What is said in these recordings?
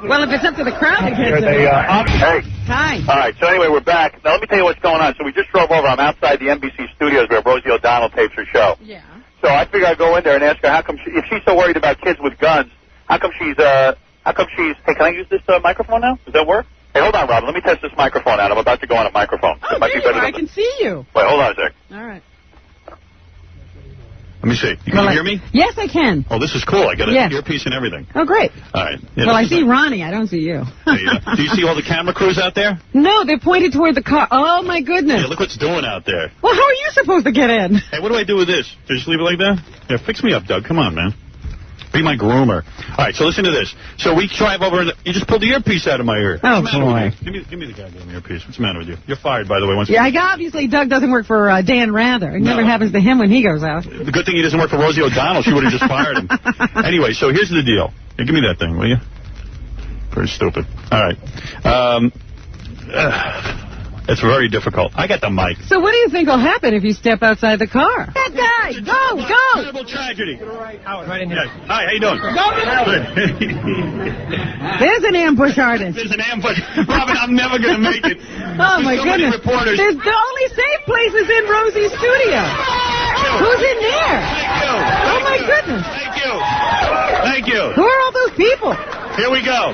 Well, if it's up to the crowd, it gets Hey. Hi. All right, so anyway, we're back. Now, let me tell you what's going on. So we just drove over. I'm outside the NBC studios where Rosie O'Donnell tapes her show. Yeah. So I figure I'd go in there and ask her how come if she's so worried about kids with guns, how come she's, hey, can I use this microphone now? Does that work? Hey, hold on, Robin. Let me test this microphone out. I'm about to go on a microphone. Oh, there you are. I can see you. Wait, hold on a sec. All right. Let me see. You can hear me? Yes, I can. Oh, this is cool. I got an earpiece and everything. Oh, great. All right. Yeah, well, I see Ronnie. I don't see you. Do you see all the camera crews out there? No, they're pointed toward the car. Oh, my goodness. Yeah, look what's doing out there. Well, how are you supposed to get in? Hey, what do I do with this? Do I just leave it like that? Yeah, fix me up, Doug. Come on, man. Be my groomer. All right, so listen to this. So we drive over, and you just pulled the earpiece out of my ear. Oh, boy. Give me the goddamn earpiece. What's the matter with you? You're fired, by the way. Obviously, Doug doesn't work for Dan Rather. It never happens to him when he goes out. The good thing he doesn't work for Rosie O'Donnell. She would have just fired him. Anyway, so here's the deal. Hey, give me that thing, will you? Pretty stupid. All right. It's very difficult. I got the mic. So what do you think will happen if you step outside the car? That guy! Go! Terrible tragedy. Howard, right in here. Hi, how you doing? There's an ambush artist. There's an ambush. Robin, I'm never going to make it. Oh, my goodness. Reporters. There's the only safe place is in Rosie's studio. Who's in there? Thank you. Oh, my goodness. Thank you. Who are all those people? Here we go.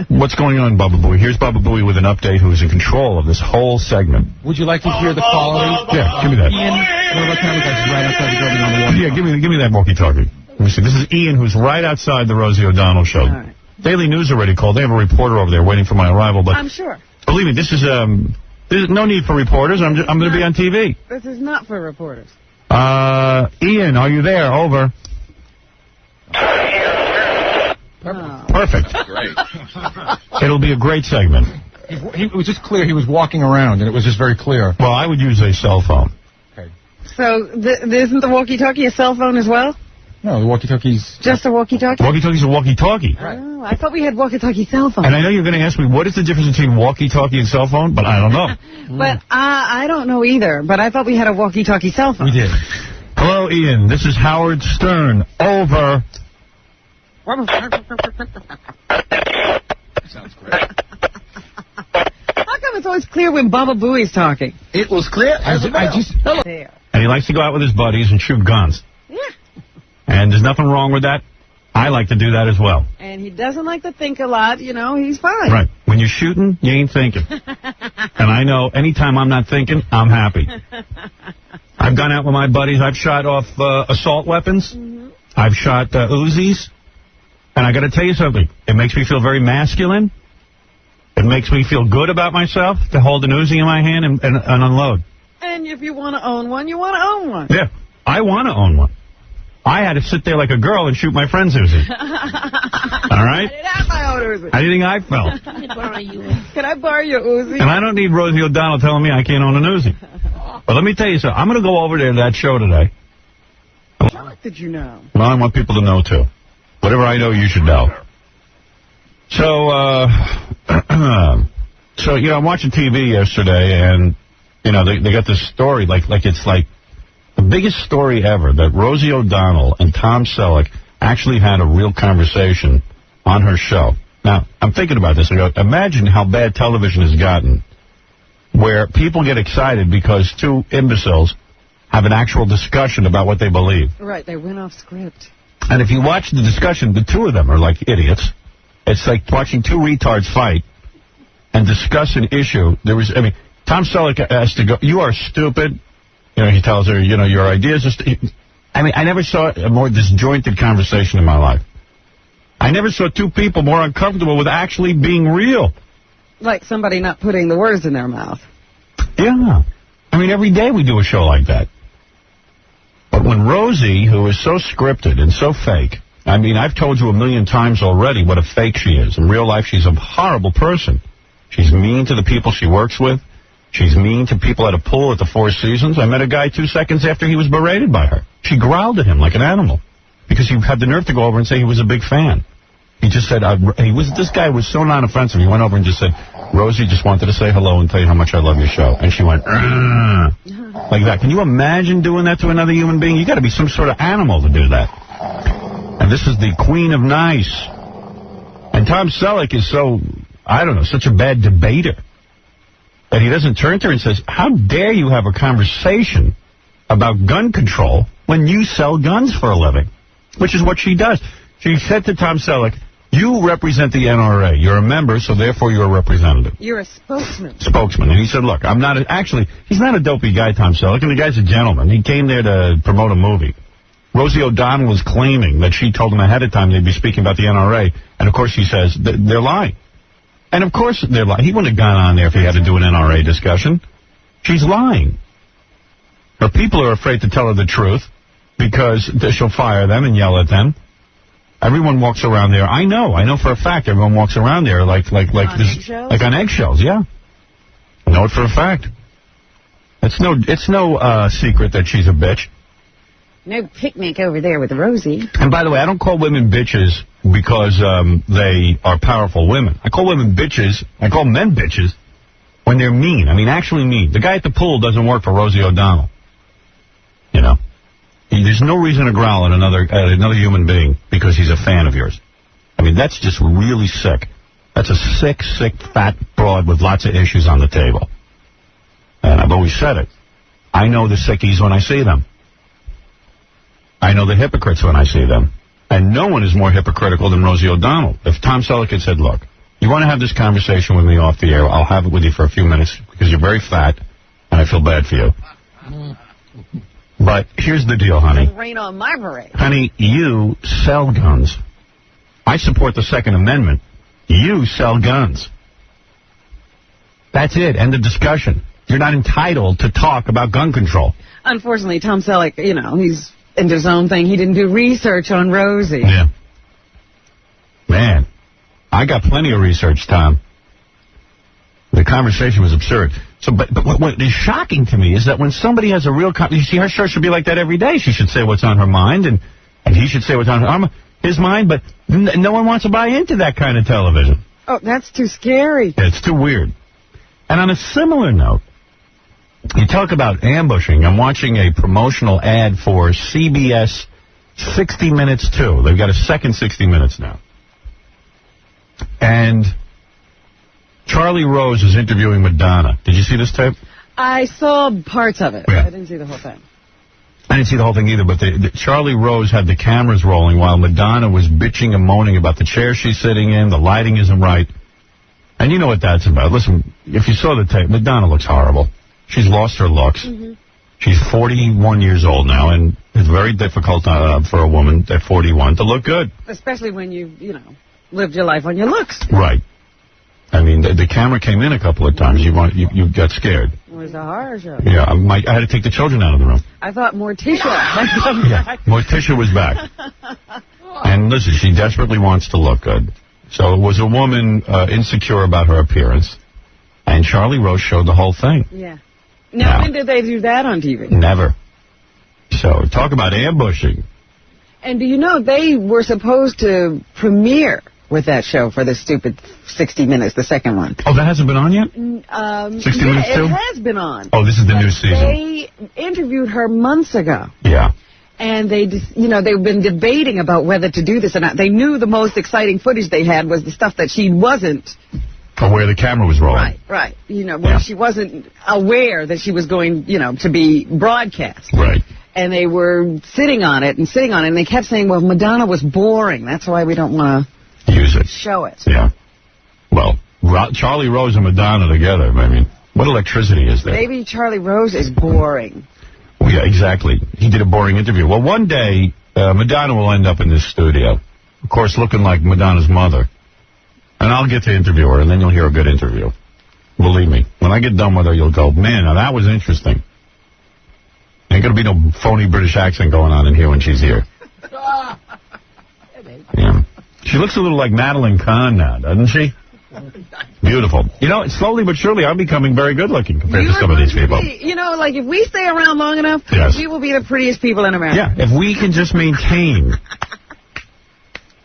What's going on, Baba Booey? Here's Baba Booey with an update who's in control of this whole segment. Would you like to hear the quality? Yeah, give me that. Ian, one of our camera guys is right outside the building on the wall. Yeah, give me that walkie-talkie. Let me see. This is Ian, who's right outside the Rosie O'Donnell show. All right. Daily News already called. They have a reporter over there waiting for my arrival. But I'm sure. Believe me, there's no need for reporters. I'm going to be on TV. This is not for reporters. Ian, are you there? Over. Perfect. Great. It'll be a great segment. It was just clear he was walking around, and it was just very clear. Well, I would use a cell phone. Okay. So isn't the walkie-talkie a cell phone as well? No, the walkie-talkie's... Just a walkie-talkie? Walkie-talkie's a walkie-talkie. Right. Oh, I thought we had walkie-talkie cell phones. And I know you're going to ask me, what is the difference between walkie-talkie and cell phone? But I don't know. But I don't know either. But I thought we had a walkie-talkie cell phone. We did. Hello, Ian. This is Howard Stern. Over. Sounds great. How come it's always clear when Baba Booey's talking? It was clear. I just... There. And he likes to go out with his buddies and shoot guns. Yeah. And there's nothing wrong with that. I like to do that as well. And he doesn't like to think a lot. You know, he's fine. Right. When you're shooting, you ain't thinking. And I know anytime I'm not thinking, I'm happy. I've gone out with my buddies. I've shot off assault weapons. Mm-hmm. I've shot Uzis. And I got to tell you something. It makes me feel very masculine. It makes me feel good about myself to hold an Uzi in my hand and unload. And if you want to own one, you want to own one. Yeah. I want to own one. I had to sit there like a girl and shoot my friend's Uzi. All right? I didn't have my own Uzi. How do you think I felt? Can I borrow your Uzi? And I don't need Rosie O'Donnell telling me I can't own an Uzi. But let me tell you something. I'm going to go over there to that show today. What did you know? Well, I want people to know, too. Whatever I know, you should know. So, I'm watching TV yesterday, and, they got this story, like it's like the biggest story ever, that Rosie O'Donnell and Tom Selleck actually had a real conversation on her show. Now, I'm thinking about this. I go, imagine how bad television has gotten, where people get excited because two imbeciles have an actual discussion about what they believe. Right, they went off script. And if you watch the discussion, the two of them are like idiots. It's like watching two retards fight and discuss an issue. Tom Selleck has to go, you are stupid. He tells her, your ideas are I never saw a more disjointed conversation in my life. I never saw two people more uncomfortable with actually being real. Like somebody not putting the words in their mouth. Yeah. Every day we do a show like that. But when Rosie, who is so scripted and so fake, I've told you a million times already what a fake she is. In real life, she's a horrible person. She's mean to the people she works with. She's mean to people at a pool at the Four Seasons. I met a guy 2 seconds after he was berated by her. She growled at him like an animal because he had the nerve to go over and say he was a big fan. He just said, this guy was so non-offensive. He went over and just said, Rosie just wanted to say hello and tell you how much I love your show. And she went, like that. Can you imagine doing that to another human being? You got to be some sort of animal to do that. And this is the queen of nice. And Tom Selleck is so, I don't know, such a bad debater that he doesn't turn to her and says, how dare you have a conversation about gun control when you sell guns for a living? Which is what she does. She said to Tom Selleck, you represent the NRA. You're a member, so therefore you're a representative. You're a spokesman. Spokesman. And he said, look, I'm not, actually, he's not a dopey guy, Tom Selleck, and the guy's a gentleman. He came there to promote a movie. Rosie O'Donnell was claiming that she told him ahead of time they'd be speaking about the NRA. And, of course, he says they're lying. And, of course, they're lying. He wouldn't have gone on there if he had to do an NRA discussion. She's lying. Her people are afraid to tell her the truth because she'll fire them and yell at them. Everyone walks around there. I know for a fact everyone walks around there like on eggshells, yeah. I know it for a fact. It's no secret that she's a bitch. No picnic over there with Rosie. And by the way, I don't call women bitches because they are powerful women. I call women bitches. I call men bitches when they're mean. I mean, actually mean. The guy at the pool doesn't work for Rosie O'Donnell. You know, there's no reason to growl at another human being because he's a fan of yours. I mean, that's just really sick. That's a sick, fat broad with lots of issues on the table. And I've always said it. I know the sickies when I see them. I know the hypocrites when I see them. And no one is more hypocritical than Rosie O'Donnell. If Tom Selleck had said, look, you want to have this conversation with me off the air, I'll have it with you for a few minutes because you're very fat and I feel bad for you. But here's the deal, honey. Rain on my parade. Honey, you sell guns. I support the Second Amendment. You sell guns. That's it. End of discussion. You're not entitled to talk about gun control. Unfortunately, Tom Selleck, you know, he's into his own thing. He didn't do research on Rosie. Yeah. Man, I got plenty of research, Tom. The conversation was absurd. So, but what is shocking to me is that when somebody has a real... you see, her show should be like that every day. She should say what's on her mind, and he should say what's on his mind, but no one wants to buy into that kind of television. Oh, that's too scary. Yeah, it's too weird. And on a similar note, you talk about ambushing. I'm watching a promotional ad for CBS 60 Minutes 2. They've got a second 60 Minutes now. And Charlie Rose is interviewing Madonna. Did you see this tape? I saw parts of it. Yeah. I didn't see the whole thing. I didn't see the whole thing either, but Charlie Rose had the cameras rolling while Madonna was bitching and moaning about the chair she's sitting in, the lighting isn't right. And you know what that's about. Listen, if you saw the tape, Madonna looks horrible. She's lost her looks. Mm-hmm. She's 41 years old now, and it's very difficult for a woman at 41 to look good. Especially when you lived your life on your looks. Right. I mean, the camera came in a couple of times. You got scared. It was a horror show. Yeah, I had to take the children out of the room. I thought Morticia. Yeah, Morticia was back. And listen, she desperately wants to look good. So it was a woman insecure about her appearance, and Charlie Rose showed the whole thing. Yeah. Now, when did they do that on TV? Never. So talk about ambushing. And do you know they were supposed to premiere with that show for the stupid 60 Minutes, the second one. Oh, that hasn't been on yet? 60 Minutes too? It has been on. Oh, this is the new season. They interviewed her months ago. Yeah. And they've been debating about whether to do this or not. They knew the most exciting footage they had was the stuff that she wasn't. Or where the camera was rolling. Right. Where she wasn't aware that she was going, to be broadcast. Right. And they were sitting on it, and they kept saying, well, Madonna was boring. That's why we don't want to use it. Show it. Yeah. Well, Charlie Rose and Madonna together, I mean, what electricity is there? Maybe Charlie Rose is boring. Well, yeah, exactly. He did a boring interview. Well, one day, Madonna will end up in this studio. Of course, looking like Madonna's mother. And I'll get to interview her, and then you'll hear a good interview. Believe me. When I get done with her, you'll go, man, now that was interesting. Ain't going to be no phony British accent going on in here when she's here. Yeah. She looks a little like Madeline Kahn now, doesn't she? Beautiful. Slowly but surely, I'm becoming very good-looking compared to some of these people. Like if we stay around long enough, we will be the prettiest people in America. Yeah, if we can just maintain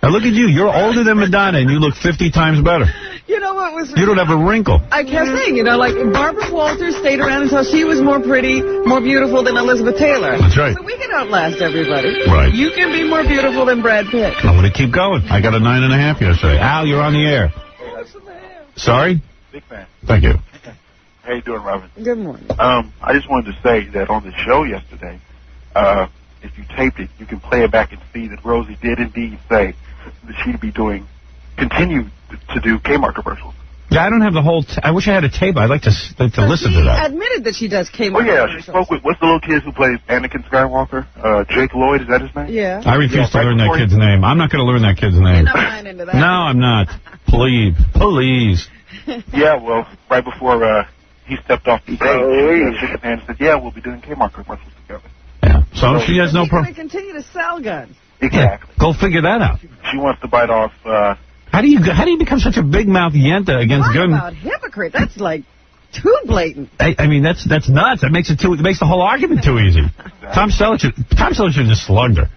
Now look at you. You're older than Madonna, and you look 50 times better. You know what was... You don't have a wrinkle. I kept saying, you know, like Barbara Walters stayed around until she was more pretty, more beautiful than Elizabeth Taylor. That's right. So we can outlast everybody. Right. You can be more beautiful than Brad Pitt. I'm going to keep going. I got a 9.5 yesterday. Al, you're on the air. Sorry? Big fan. Thank you. How you doing, Robin? Good morning. I just wanted to say that on the show yesterday, if you taped it, you can play it back and see that Rosie did indeed say that she'd be continue to do Kmart commercials. Yeah, I don't have the whole... I wish I had a tape. I'd like to listen to that. She admitted that she does Kmart. Oh, yeah, she spoke with, what's the little kid who plays Anakin Skywalker? Jake Lloyd, is that his name? Yeah. I refuse to learn that kid's name. I'm not going to learn that kid's name. You're not buying into that. No, I'm not. Please. Yeah, well, right before he stepped off the stage, she shook his hand and said, yeah, we'll be doing Kmart commercials together. Yeah. So she has no problem. She's going to continue to sell guns. Exactly. Yeah, go figure that out. She wants to bite off... How do you become such a big mouth yenta against gun? What about hypocrite? That's like too blatant. I mean, that's nuts. That makes it makes the whole argument too easy. Tom Selleck should just slugged her.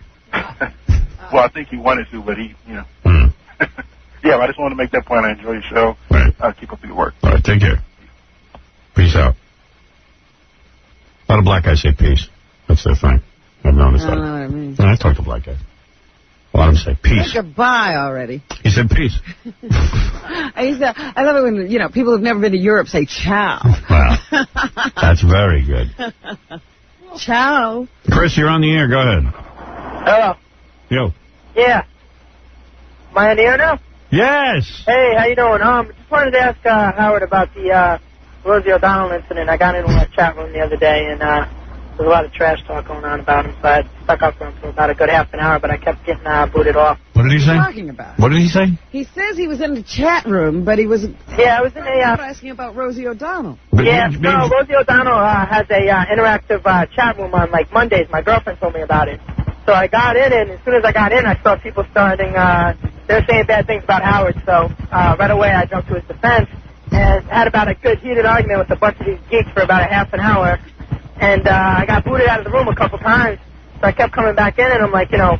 Well, I think he wanted to, but he, you know. Yeah, I just wanted to make that point. I enjoy your show. Right. Keep up the good work. All right, take care. Peace out. A lot of black guys say peace. That's their thing. I've noticed that. I don't know what I mean. I talk to black guys. A lot of them say peace. Say goodbye already. He said peace. I love it when, you know, people who've never been to Europe say ciao. Wow. That's very good. Ciao. Chris, you're on the air. Go ahead. Hello. Yo. Yeah. Am I on the air now? Yes. Hey, how you doing? Just wanted to ask Howard about the Rosie O'Donnell incident. I got into a chat room the other day, and there's a lot of trash talk going on about him, so I stuck up for him for about a good half an hour, but I kept getting booted off. What did he say? What are you talking about? What did he say? He says he was in the chat room, but he was... Yeah, I was in a... asking about Rosie O'Donnell. No, Rosie O'Donnell has a interactive chat room on, like, Mondays. My girlfriend told me about it. So I got in, and as soon as I got in, I saw people starting... they're saying bad things about Howard, so right away I jumped to his defense and had about a good heated argument with a bunch of these geeks for about a half an hour. And I got booted out of the room a couple times, so I kept coming back in, and I'm like, you know,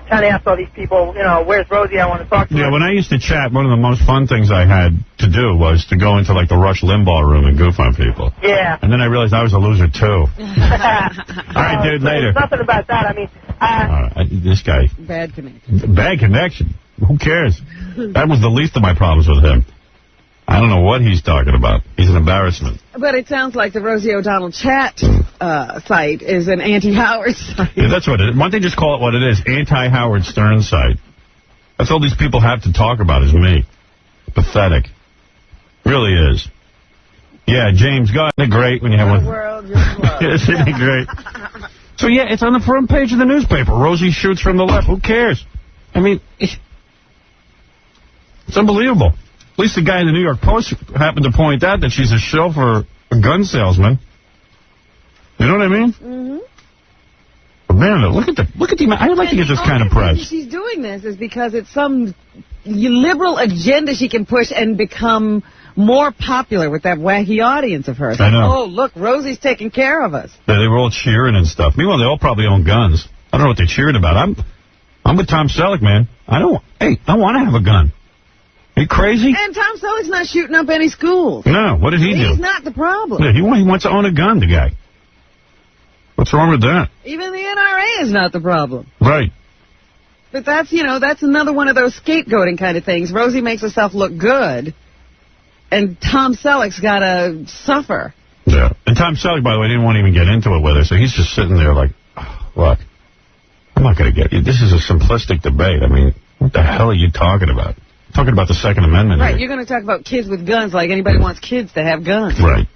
trying to ask all these people, you know, where's Rosie? I want to talk to her. Yeah, when I used to chat, one of the most fun things I had to do was to go into, like, the Rush Limbaugh room and goof on people. Yeah. And then I realized I was a loser, too. All right, dude, later. Nothing about that. I mean, this guy. Bad connection. Bad connection. Who cares? That was the least of my problems with him. I don't know what he's talking about. He's an embarrassment. But it sounds like the Rosie O'Donnell chat site is an anti-Howard site. Yeah, that's what it is. Why don't they just call it what it is? Anti-Howard Stern site. That's all these people have to talk about is me. Pathetic. Really is. Yeah, James, go ahead. Isn't it great when you have one? Isn't it great? So, yeah, it's on the front page of the newspaper. Rosie shoots from the left. Who cares? I mean, it's unbelievable. At least the guy in the New York Post happened to point out that she's a shill for a gun salesman. You know what I mean? Mm-hmm. But man, look at the. I'd like to get this kind of press. She's doing this is because it's some liberal agenda she can push and become more popular with that wacky audience of hers. I know. Oh, look, Rosie's taking care of us. They were all cheering and stuff. Meanwhile, they all probably own guns. I don't know what they cheered about. I'm with Tom Selleck, man. I want to have a gun. Are you crazy? And Tom Selleck's not shooting up any schools. No, what did he do? He's not the problem. Yeah, he wants to own a gun, the guy. What's wrong with that? Even the NRA is not the problem. Right. But that's, you know, that's another one of those scapegoating kind of things. Rosie makes herself look good, and Tom Selleck's got to suffer. Yeah. And Tom Selleck, by the way, didn't want to even get into it with her, so he's just sitting there like, oh, look, I'm not going to get you. This is a simplistic debate. I mean, what the hell are you talking about? Talking about the Second Amendment. Right, here. you're going to talk about kids with guns like anybody wants kids to have guns. Right.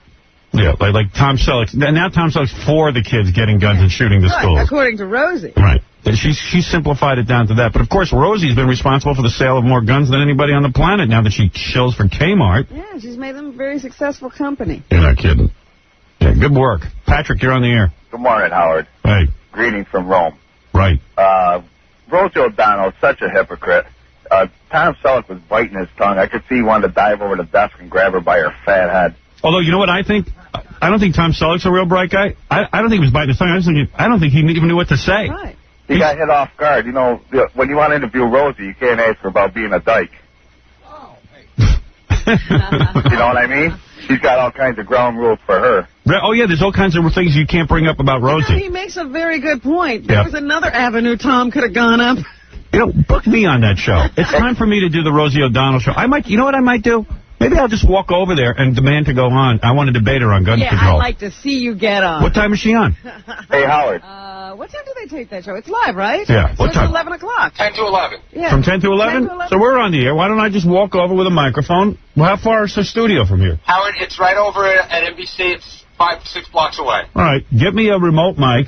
Yeah, like Tom Selleck. Now Tom Selleck's for the kids getting guns and shooting the schools. According to Rosie. Right. She simplified it down to that. But, of course, Rosie's been responsible for the sale of more guns than anybody on the planet now that she shills for Kmart. Yeah, she's made them a very successful company. You're not kidding. Yeah, good work. Patrick, you're on the air. Good morning, Howard. Hey. Greetings from Rome. Right. Rosie O'Donnell is such a hypocrite. Tom Selleck was biting his tongue. I could see he wanted to dive over the desk and grab her by her fat head. Although, you know what I think? I don't think Tom Selleck's a real bright guy. I don't think he was biting his tongue. I don't think he even knew what to say. Right. He got hit off guard. You know, when you want to interview Rosie, you can't ask her about being a dyke. You know what I mean? He's got all kinds of ground rules for her. Oh, yeah, there's all kinds of things you can't bring up about Rosie. He makes a very good point. There was another avenue Tom could have gone up. You know, book me on that show. It's time for me to do the Rosie O'Donnell show. You know what I might do? Maybe I'll just walk over there and demand to go on. I want to debate her on gun control. Yeah, I'd like to see you get on. What time is she on? Hey, Howard. What time do they take that show? It's live, right? Yeah. What time? It's 11 o'clock. 10 to 11. Yeah. From 10 to 11? 10 to 11? So we're on the air. Why don't I just walk over with a microphone? Well, how far is the studio from here? Howard, it's right over at NBC. It's 5-6 blocks away. All right. Get me a remote mic.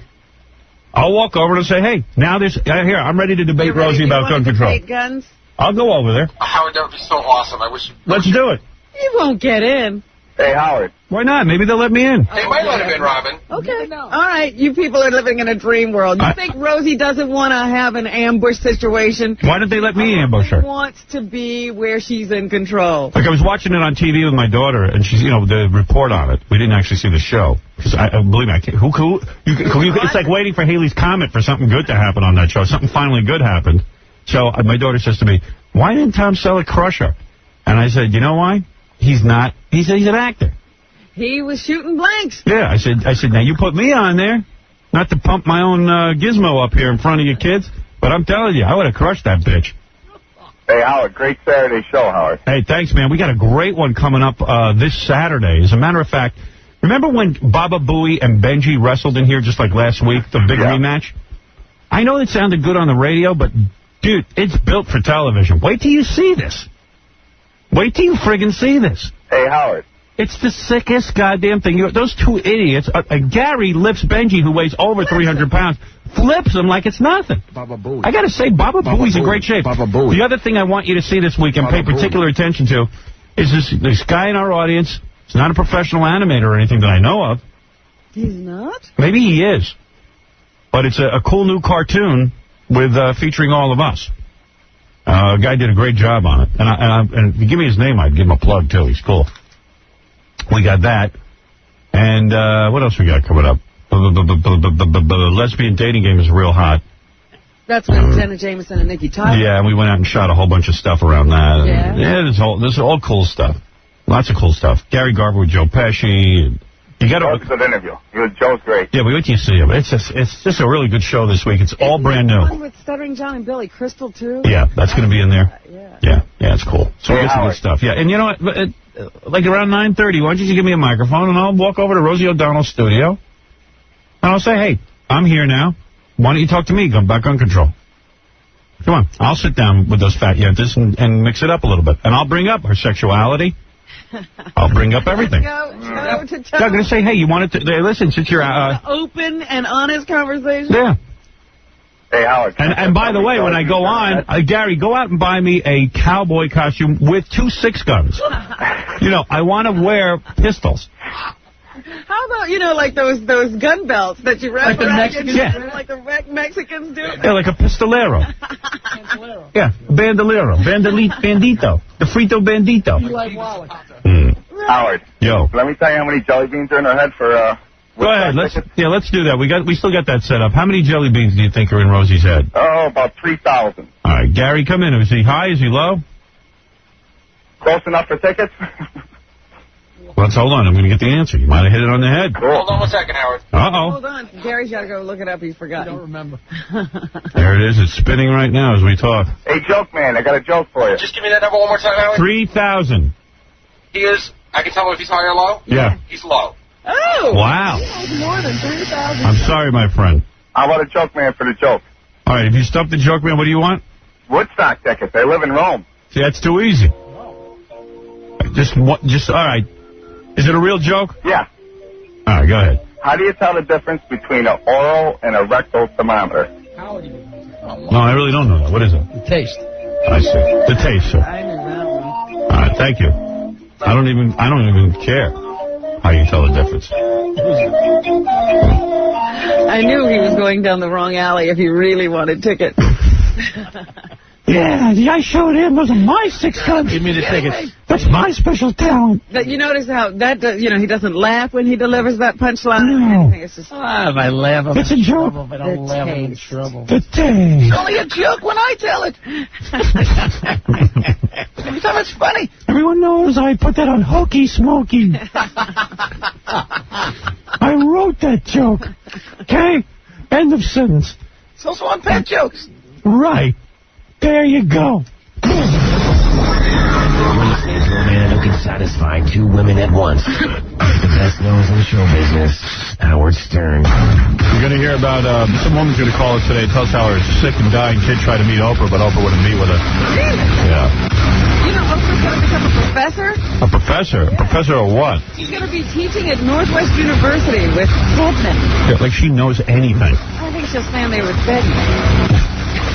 I'll walk over and say, hey, now there's... here, I'm ready to debate Rosie about gun control. Guns? I'll go over there. Howard, that would be so awesome. I wish... Let's do it. You won't get in. Hey, Howard. Why not? Maybe they'll let me in. They might let him in, Robin. Okay. All right. You people are living in a dream world. You think Rosie doesn't want to have an ambush situation? Why don't they let me ambush her? She wants to be where she's in control. Like, I was watching it on TV with my daughter, and she's, the report on it. We didn't actually see the show. Because, believe me, I can't. It's like waiting for Haley's Comet for something good to happen on that show. Something finally good happened. So my daughter says to me, why didn't Tom Selleck crush her? And I said, you know why? He's not. He's an actor. He was shooting blanks. Yeah, I said, now you put me on there, not to pump my own gizmo up here in front of your kids, but I'm telling you, I would have crushed that bitch. Hey, Howard, great Saturday show, Howard. Hey, thanks, man. We got a great one coming up this Saturday. As a matter of fact, remember when Baba Booey and Benji wrestled in here just like last week, the big rematch? I know it sounded good on the radio, but, dude, it's built for television. Wait till you see this. Wait till you friggin' see this. Hey, Howard. It's the sickest goddamn thing. Those two idiots, Gary lifts Benji, who weighs over 300 pounds, flips him like it's nothing. Baba Booey. I got to say, Baba Booey's in great shape. Baba Booey. The other thing I want you to see this week and pay particular attention to is this guy in our audience. He's not a professional animator or anything that I know of. He's not? Maybe he is. But it's a cool new cartoon with featuring all of us. A guy did a great job on it. And if you give me his name, I'd give him a plug, too. He's cool. We got that. And what else we got coming up? The lesbian dating game is real hot. That's when Jenna Jameson and Nikki Tyler. Yeah, and we went out and shot a whole bunch of stuff around that. Yeah? Yeah, there's all cool stuff. Lots of cool stuff. Gary Garver with Joe Pesci. You got That was a good interview. Joe's great. Yeah, we wait till you see him. It's just a really good show this week. It's all brand new. One with Stuttering John and Billy Crystal, too? Yeah, that's going to be in there. Yeah, it's cool. So we Hey, get some good stuff. Yeah, and you know what? Like around 9:30, why don't you just give me a microphone, and I'll walk over to Rosie O'Donnell's studio, and I'll say, hey, I'm here now. Why don't you talk to me? Come back on control. Come on. I'll sit down with those fat yentas and mix it up a little bit. And I'll bring up her sexuality. I'll bring up everything. I'm going to say, hey, you wanted to... listen, since you're... open and honest conversation? Yeah. Hey, Howard. And by the way, when I go on, Gary, go out and buy me a cowboy costume with 2 6-guns. I want to wear pistols. How about, like those gun belts that you wrap around Mexicans? like the Mexicans do? Yeah, like a pistolero. Yeah, bandolero, bandito, the frito bandito. Howard. Yo. Let me tell you how many jelly beans are in her head for, Go ahead. Let's do that. We still got that set up. How many jelly beans do you think are in Rosie's head? Oh, about 3,000. All right, Gary, come in. Is he high? Is he low? Close enough for tickets? Let's hold on. I'm going to get the answer. You might have hit it on the head. Cool. Hold on 1 second, Howard. Uh-oh. Hold on. Gary's got to go look it up. He's forgotten. I don't remember. There it is. It's spinning right now as we talk. Hey, joke man, I got a joke for you. Just give me that number one more time, Howard. 3,000. He is, I can tell him if he's high or low? Yeah. He's low. Oh! Wow. More than 3,000. I'm sorry, my friend. How about a joke man for the joke? All right, if you stump the joke, man, what do you want? Woodstock tickets. They live in Rome. See, that's too easy. Just all right. Is it a real joke? Yeah. All right, go ahead. How do you tell the difference between an oral and a rectal thermometer? No, I really don't know that. What is it? The taste. I see. The taste, sir. I knew that one. All right, thank you. I don't even care how you tell the difference. I knew he was going down the wrong alley if he really wanted tickets. Yeah, I showed him. Those are my 6 guns. Give me the tickets. That's my special talent. But you notice how that he doesn't laugh when he delivers that punchline. No. It's just If I laugh, I'm It's a in joke. trouble. If I don't laugh, I'm in trouble. The day. It's only a joke when I tell it. Every time it's funny. Everyone knows I put that on Hokey Smokey. I wrote that joke. Okay? End of sentence. It's also on Pet Jokes. Right. There you go. Man who can satisfy 2 women at once. The best nose in show business, Howard Stern. You're going to hear about, some woman's going to call us today and tell us how her sick and dying kid tried to meet Oprah, but Oprah wouldn't meet with her. Yeah. You know, Oprah's going to become a professor. A professor? A professor of what? She's going to be teaching at Northwest University with Stedman. Yeah, like she knows anything. I think she'll stand there with Stedman.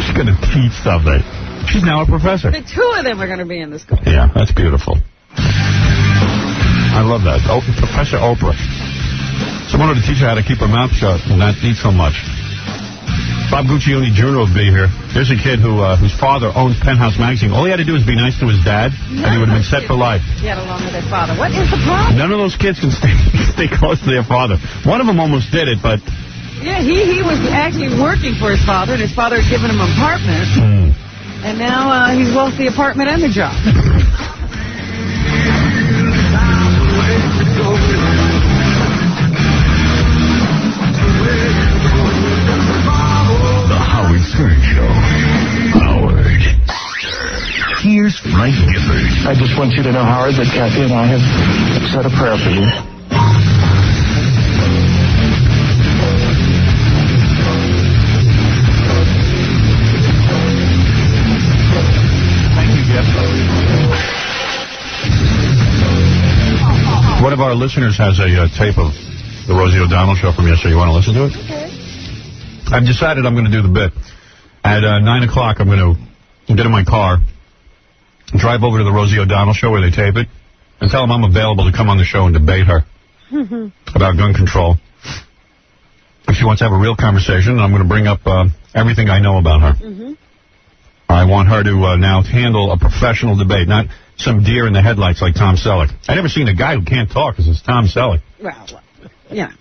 She's going to teach something. She's now a professor. The 2 of them are going to be in the school. Yeah, that's beautiful. I love that. Oh, Professor Oprah. Someone to teach her how to keep her mouth shut and not eat so much. Bob Guccione Jr. will be here. Here's a kid whose father owns Penthouse Magazine. All he had to do was be nice to his dad, and he would have been set for life. Get along with their father. What is the problem? None of those kids can stay close to their father. One of them almost did it, but... Yeah, he was actually working for his father, and his father had given him an apartment. And now he's lost the apartment and the job. The Howard Stern Show. Howard Stern. Here's Frank Gifford. I just want you to know, Howard, that Kathy and I have said a prayer for you. One of our listeners has a tape of the Rosie O'Donnell show from yesterday. You want to listen to it? Okay. I've decided I'm going to do the bit. At 9 o'clock, I'm going to get in my car, drive over to the Rosie O'Donnell show where they tape it, and tell them I'm available to come on the show and debate her about gun control. If she wants to have a real conversation, I'm going to bring up everything I know about her. I want her to now handle a professional debate, not some deer in the headlights like Tom Selleck. I never seen a guy who can't talk because it's Tom Selleck. Well, yeah.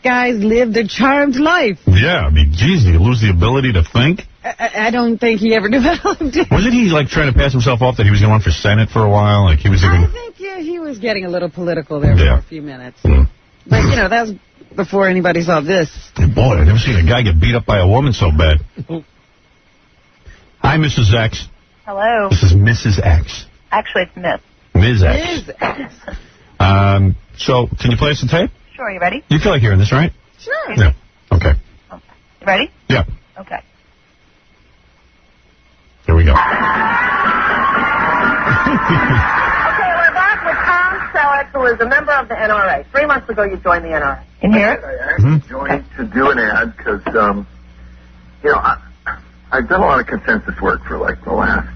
Guys lived a charmed life. Yeah, I mean, geez, did he lose the ability to think? I don't think he ever developed it. Wasn't he, like, trying to pass himself off that he was going to run for Senate for a while? Like, he was I think, he was getting a little political there for a few minutes. But, that was before anybody saw this. Boy, I've never seen a guy get beat up by a woman so bad. Hi, Mrs. X. Hello. This is Mrs. X. Actually, it's Miss. Ms. X. So, can you play us the tape? Sure, you ready? You feel like hearing this, right? Sure. Yeah. Okay. You ready? Yeah. Okay. Here we go. Okay, we're back with Tom Selleck, who is a member of the NRA. 3 months ago, you joined the NRA. Can you hear it? I actually joined to do an ad because, I've done a lot of consensus work for like the last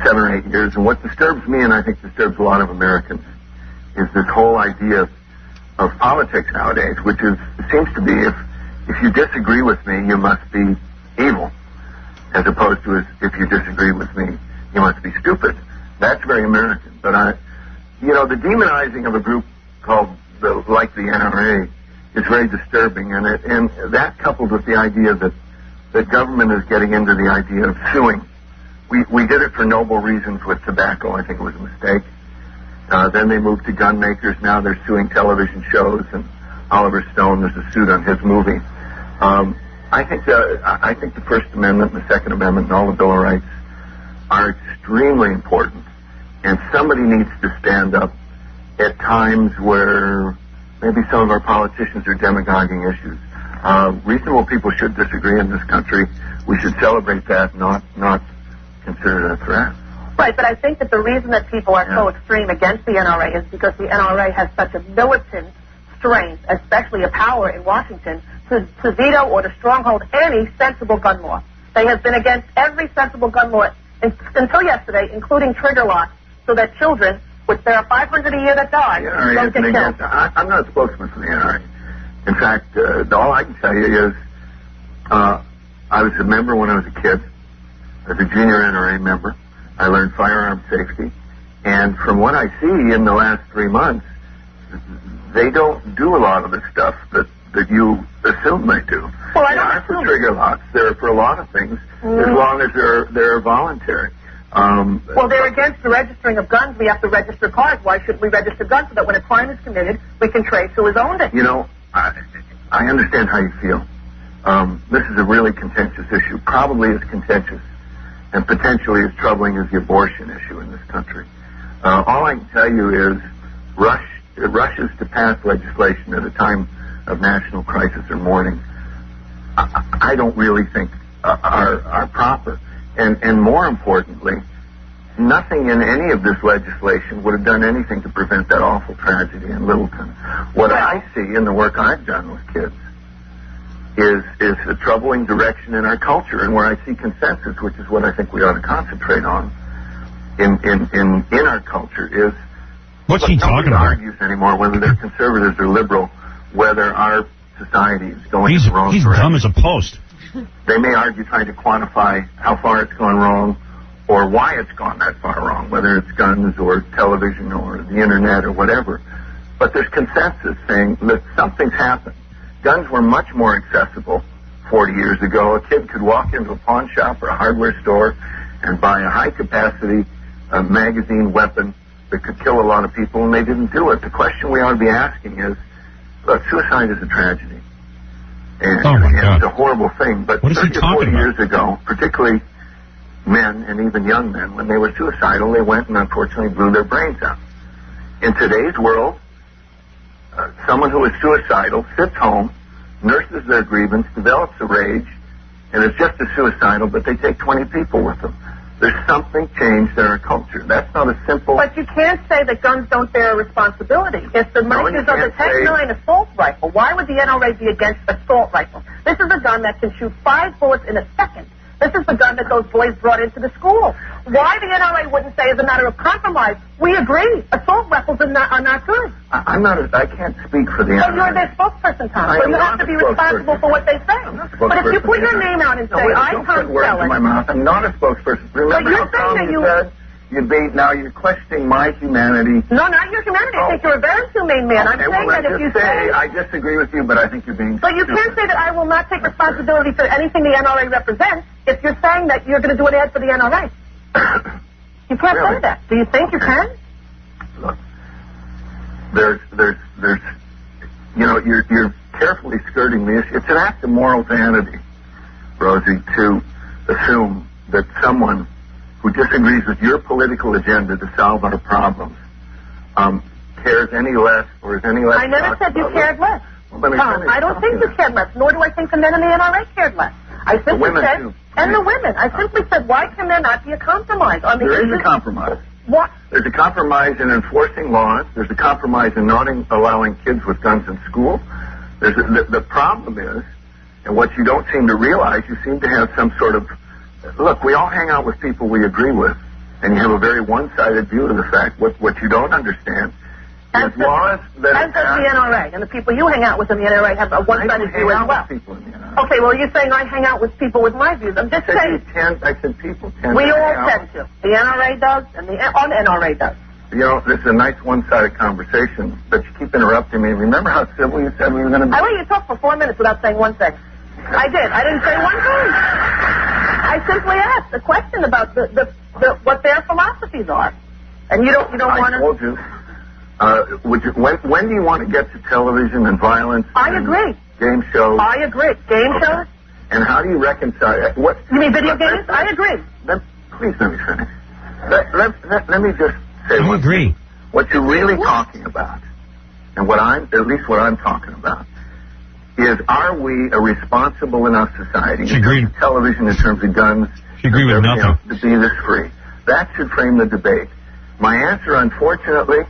7 or 8 years, and what disturbs me, and I think disturbs a lot of Americans, is this whole idea of politics nowadays, which seems to be if you disagree with me, you must be evil, as opposed to if you disagree with me, you must be stupid. That's very American. But the demonizing of a group called the NRA is very disturbing, and that coupled with the idea that government is getting into the idea of suing. We did it for noble reasons with tobacco. I think it was a mistake. Then they moved to gun makers. Now they're suing television shows, and Oliver Stone, there's a suit on his movie. I think the First Amendment and the Second Amendment and all the Bill of Rights are extremely important, and somebody needs to stand up at times where maybe some of our politicians are demagoguing issues. Reasonable people should disagree in this country. We should celebrate that, not consider it a threat. Right, but I think that the reason that people are so extreme against the NRA is because the NRA has such a militant strength, especially a power in Washington, to veto or to stronghold any sensible gun law. They have been against every sensible gun law until yesterday, including trigger locks, so that children, which there are 500 a year that die, don't get killed. I'm not a spokesman for the NRA. In fact, all I can tell you is I was a member when I was a kid. as a junior NRA member. I learned firearm safety. And from what I see in the last 3 months, they don't do a lot of the stuff that you assume they do. Well, I they don't are for assume. trigger locks. They're for a lot of things, as long as they're voluntary. Well, they're against the registering of guns. We have to register cars. Why shouldn't we register guns so that when a crime is committed, we can trace who has owned it? You know, I understand how you feel. This is a really contentious issue, probably as contentious and potentially as troubling as the abortion issue in this country. All I can tell you is it rushes to pass legislation at a time of national crisis or mourning. I don't really think are proper. And more importantly, nothing in any of this legislation would have done anything to prevent that awful tragedy in Littleton. What I see in the work I've done with kids is a troubling direction in our culture, and where I see consensus, which is what I think we ought to concentrate on in our culture, is what's he talking about? Nobody argues anymore whether they're conservatives or liberal, whether our society is going in the wrong direction. He's dumb as a post. They may argue trying to quantify how far it's gone wrong or why it's gone that far wrong, whether it's guns or television or the internet or whatever. But there's consensus saying that something's happened. Guns were much more accessible 40 years ago. A kid could walk into a pawn shop or a hardware store and buy a high-capacity magazine weapon that could kill a lot of people, and they didn't do it. The question we ought to be asking is, look, suicide is a tragedy. And it's a horrible thing. But 30 or 40 years ago, particularly men and even young men, when they were suicidal, they went and unfortunately blew their brains out. In today's world, someone who is suicidal sits home, nurses their grievance, develops a rage, and is just as suicidal, but they take 20 people with them. There's something changed in our culture. That's not a simple... But you can't say that guns don't bear a responsibility. If the makers of the Tech-9 assault rifle, why would the NRA be against assault rifles? This is a gun that can shoot 5 bullets in a second. This is the gun that those boys brought into the school. Why the NRA wouldn't say, as a matter of compromise, we agree, assault rifles are not good. I can't speak for the NRA. So you're their spokesperson, Tom. So you have to be responsible for what they say. But if you put your name out and say, I'm Tom Selleck. I'm not a spokesperson. Remember how Tom said you're questioning my humanity. No, not your humanity. I think you're a very humane man. I'm saying that if you say... I disagree with you, but I think you're being... But you can't say that I will not take responsibility for anything the NRA represents if you're saying that you're going to do an ad for the NRA. You can't say that. Do you think you can? Look, there's you're carefully skirting the issue. It's an act of moral vanity, Rosie, to assume that someone who disagrees with your political agenda to solve our problems cares any less or is any less... I never said you cared less. Well, Tom, I don't think you cared less, nor do I think the men in the NRA cared less. I simply said, and the women, I simply said, why can there not be a compromise on the issue? There is a compromise. What? There's a compromise in enforcing laws. There's a compromise in not allowing kids with guns in school. The problem is, and what you don't seem to realize, you seem to have some sort of... Look, we all hang out with people we agree with, and you have a very one-sided view of the fact. What you don't understand is laws that... As does the NRA, and the people you hang out with in the NRA have a one-sided view as well. Okay, well, you're saying I hang out with people with my views. I'm just saying... I said people tend we to all hang out. tend to. The NRA does, and the NRA does. You know, this is a nice one-sided conversation, but you keep interrupting me. Remember how civil you said we were going to be? I let you talk for 4 minutes without saying one thing. I did. I didn't say one thing. I simply asked a question about what their philosophies are, and you don't want to. I told you. When do you want to get to television and violence? I agree. Game shows. I agree. Game shows. And how do you reconcile? What? You mean video games? I agree. Please let me finish. Let me just say. I agree. What you're really talking about, and at least what I'm talking about, is, are we a responsible enough society in terms of television, in terms of guns, to be this free? That should frame the debate. My answer, unfortunately,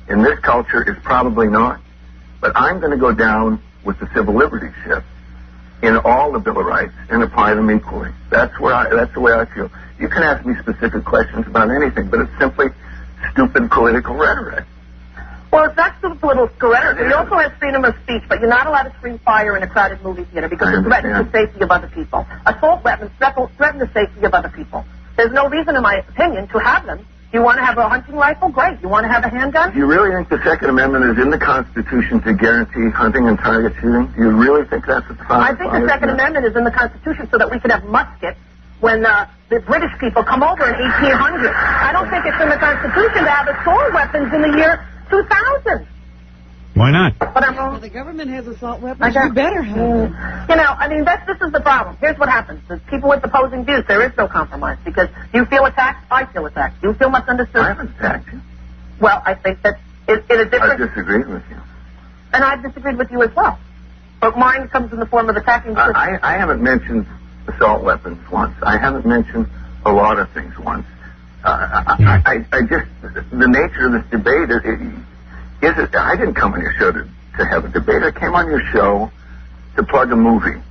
in this culture is probably not, but I'm going to go down with the civil liberties ship in all the Bill of Rights and apply them equally. That's the way I feel. You can ask me specific questions about anything, but it's simply stupid political rhetoric. Well, that's a little correct. He also has freedom of speech, but you're not allowed to scream fire in a crowded movie theater because it threatens the safety of other people. Assault weapons threaten the safety of other people. There's no reason, in my opinion, to have them. You want to have a hunting rifle? Great. You want to have a handgun? Do you really think the Second Amendment is in the Constitution to guarantee hunting and target shooting? Do you really think that's what the I think the Second Amendment is in the Constitution so that we can have muskets when the British people come over in 1800. I don't think it's in the Constitution to have assault weapons in the year 2000. Why not? But I'm wrong. Well, the government has assault weapons. You better have them. You know, I mean, this is the problem. Here's what happens. The people with opposing views, there is no compromise because you feel attacked, I feel attacked. You feel misunderstood. I haven't attacked you. Well, I think that in a different... I disagreed with you. And I've disagreed with you as well. But mine comes in the form of attacking... I haven't mentioned assault weapons once. I haven't mentioned a lot of things once. I just... The nature of this debate I didn't come on your show to have a debate. I came on your show to plug a movie.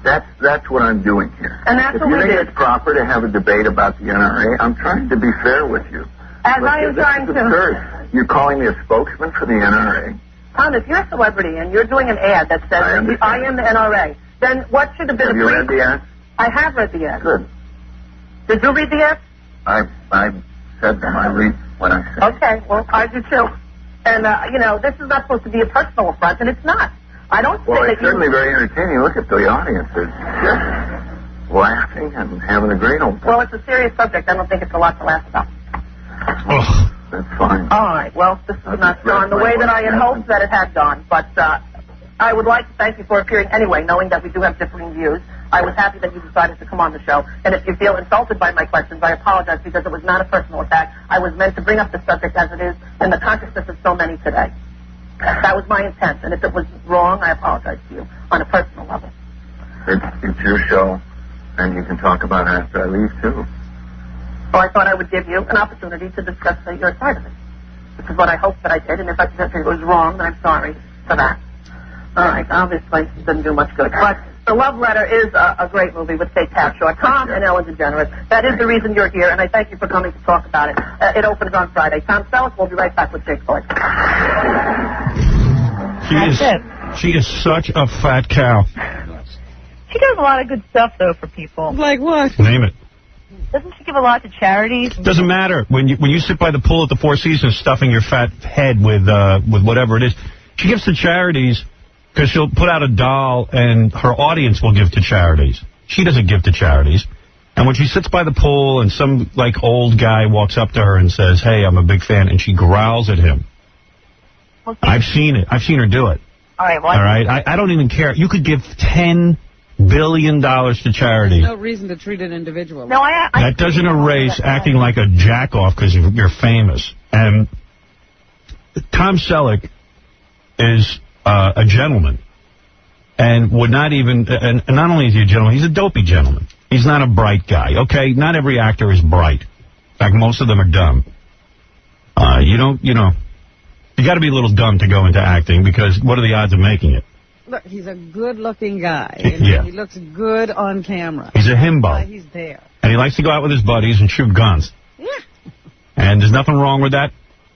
That's what I'm doing here. And that's if what you we think did. it's proper to have a debate about the NRA, I'm trying to be fair with you. As I am trying to. Absurd. You're calling me a spokesman for the NRA. Tom, if you're a celebrity and you're doing an ad that says I am the NRA, then what should have been Have you read the ad? I have read the ad. Good. Did you read the ad? I said them. I read what I said. Okay, well, I do too. And, you know, this is not supposed to be a personal affront, and it's not. I don't Well, think it's certainly very entertaining. Look at the audience. They're just laughing and having a great old time. Well, it's a serious subject. I don't think it's a lot to laugh about. Oh. That's fine. All right. Well, this has not gone the way that I had hoped that it had gone. But I would like to thank you for appearing anyway, knowing that we do have differing views. I was happy that you decided to come on the show. And if you feel insulted by my questions, I apologize because it was not a personal attack. I was meant to bring up the subject as it is in the consciousness of so many today. That was my intent. And if it was wrong, I apologize to you on a personal level. It's your show, and you can talk about it after I leave, too. Well, I thought I would give you an opportunity to discuss your side of it. This is what I hoped that I did, and if it was wrong, then I'm sorry for that. All right, obviously, it didn't do much good. But The Love Letter is a great movie with Kate Capshaw. Tom and Ellen DeGeneres. That is the reason you're here, and I thank you for coming to talk about it. It opens on Friday. Tom Selleck, we'll be right back with Jake Floyd. She is such a fat cow. She does a lot of good stuff, though, for people. Like what? Name it. Doesn't she give a lot to charities? Doesn't matter. When you sit by the pool at the Four Seasons stuffing your fat head with whatever it is, she gives to charities because she'll put out a doll and her audience will give to charities. She doesn't give to charities. And when she sits by the pool and some, like, old guy walks up to her and says, hey, I'm a big fan, and she growls at him. Okay. I've seen it. I've seen her do it. All right. Well, all right? I don't even care. You could give $10 billion to charity. There's no reason to treat it individually. No, that doesn't erase acting like a jack-off because you're famous. And Tom Selleck is a gentleman and would not even, and not only is he a gentleman, he's a dopey gentleman. He's not a bright guy, okay? Not every actor is bright. In fact, most of them are dumb. You got to be a little dumb to go into acting because what are the odds of making it? Look, he's a good-looking guy. And yeah. He looks good on camera. He's a himbo. He's there. And he likes to go out with his buddies and shoot guns. Yeah. And there's nothing wrong with that.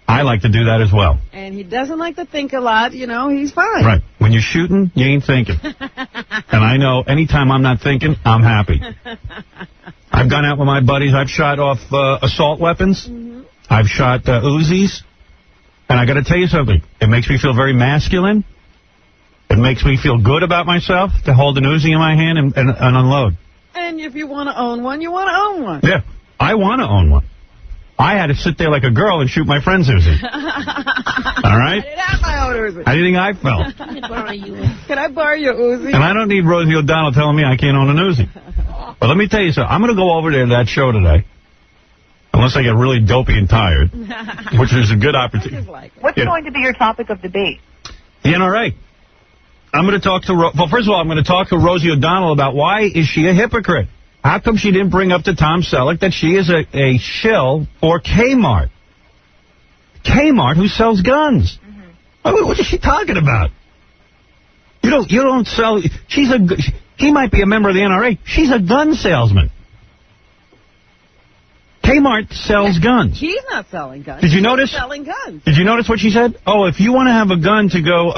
I like to do that as well. And he doesn't like to think a lot. He's fine. Right. When you're shooting, you ain't thinking. And I know anytime I'm not thinking, I'm happy. I've gone out with my buddies. I've shot off assault weapons. Mm-hmm. Uzis. shot Uzis. And I got to tell you something. It makes me feel very masculine. It makes me feel good about myself to hold an Uzi in my hand and unload. And if you want to own one, you want to own one. Yeah, I want to own one. I had to sit there like a girl and shoot my friend's Uzi. All right? I didn't have my own Uzi. How do you think I felt? Can I borrow your Uzi? And I don't need Rosie O'Donnell telling me I can't own an Uzi. But let me tell you something. I'm going to go over there to that show today. Unless I get really dopey and tired, which is a good opportunity. What's going to be your topic of debate? The NRA. I'm going to talk to... Well, first of all, I'm going to talk to Rosie O'Donnell about why is she a hypocrite? How come she didn't bring up to Tom Selleck that she is a shill for Kmart? Kmart, who sells guns. Mm-hmm. What is she talking about? You don't sell... He might be a member of the NRA. She's a gun salesman. Kmart sells guns. He's not selling guns. Did you notice? He's selling guns. Did you notice what she said? Oh, if you want to have a gun to go,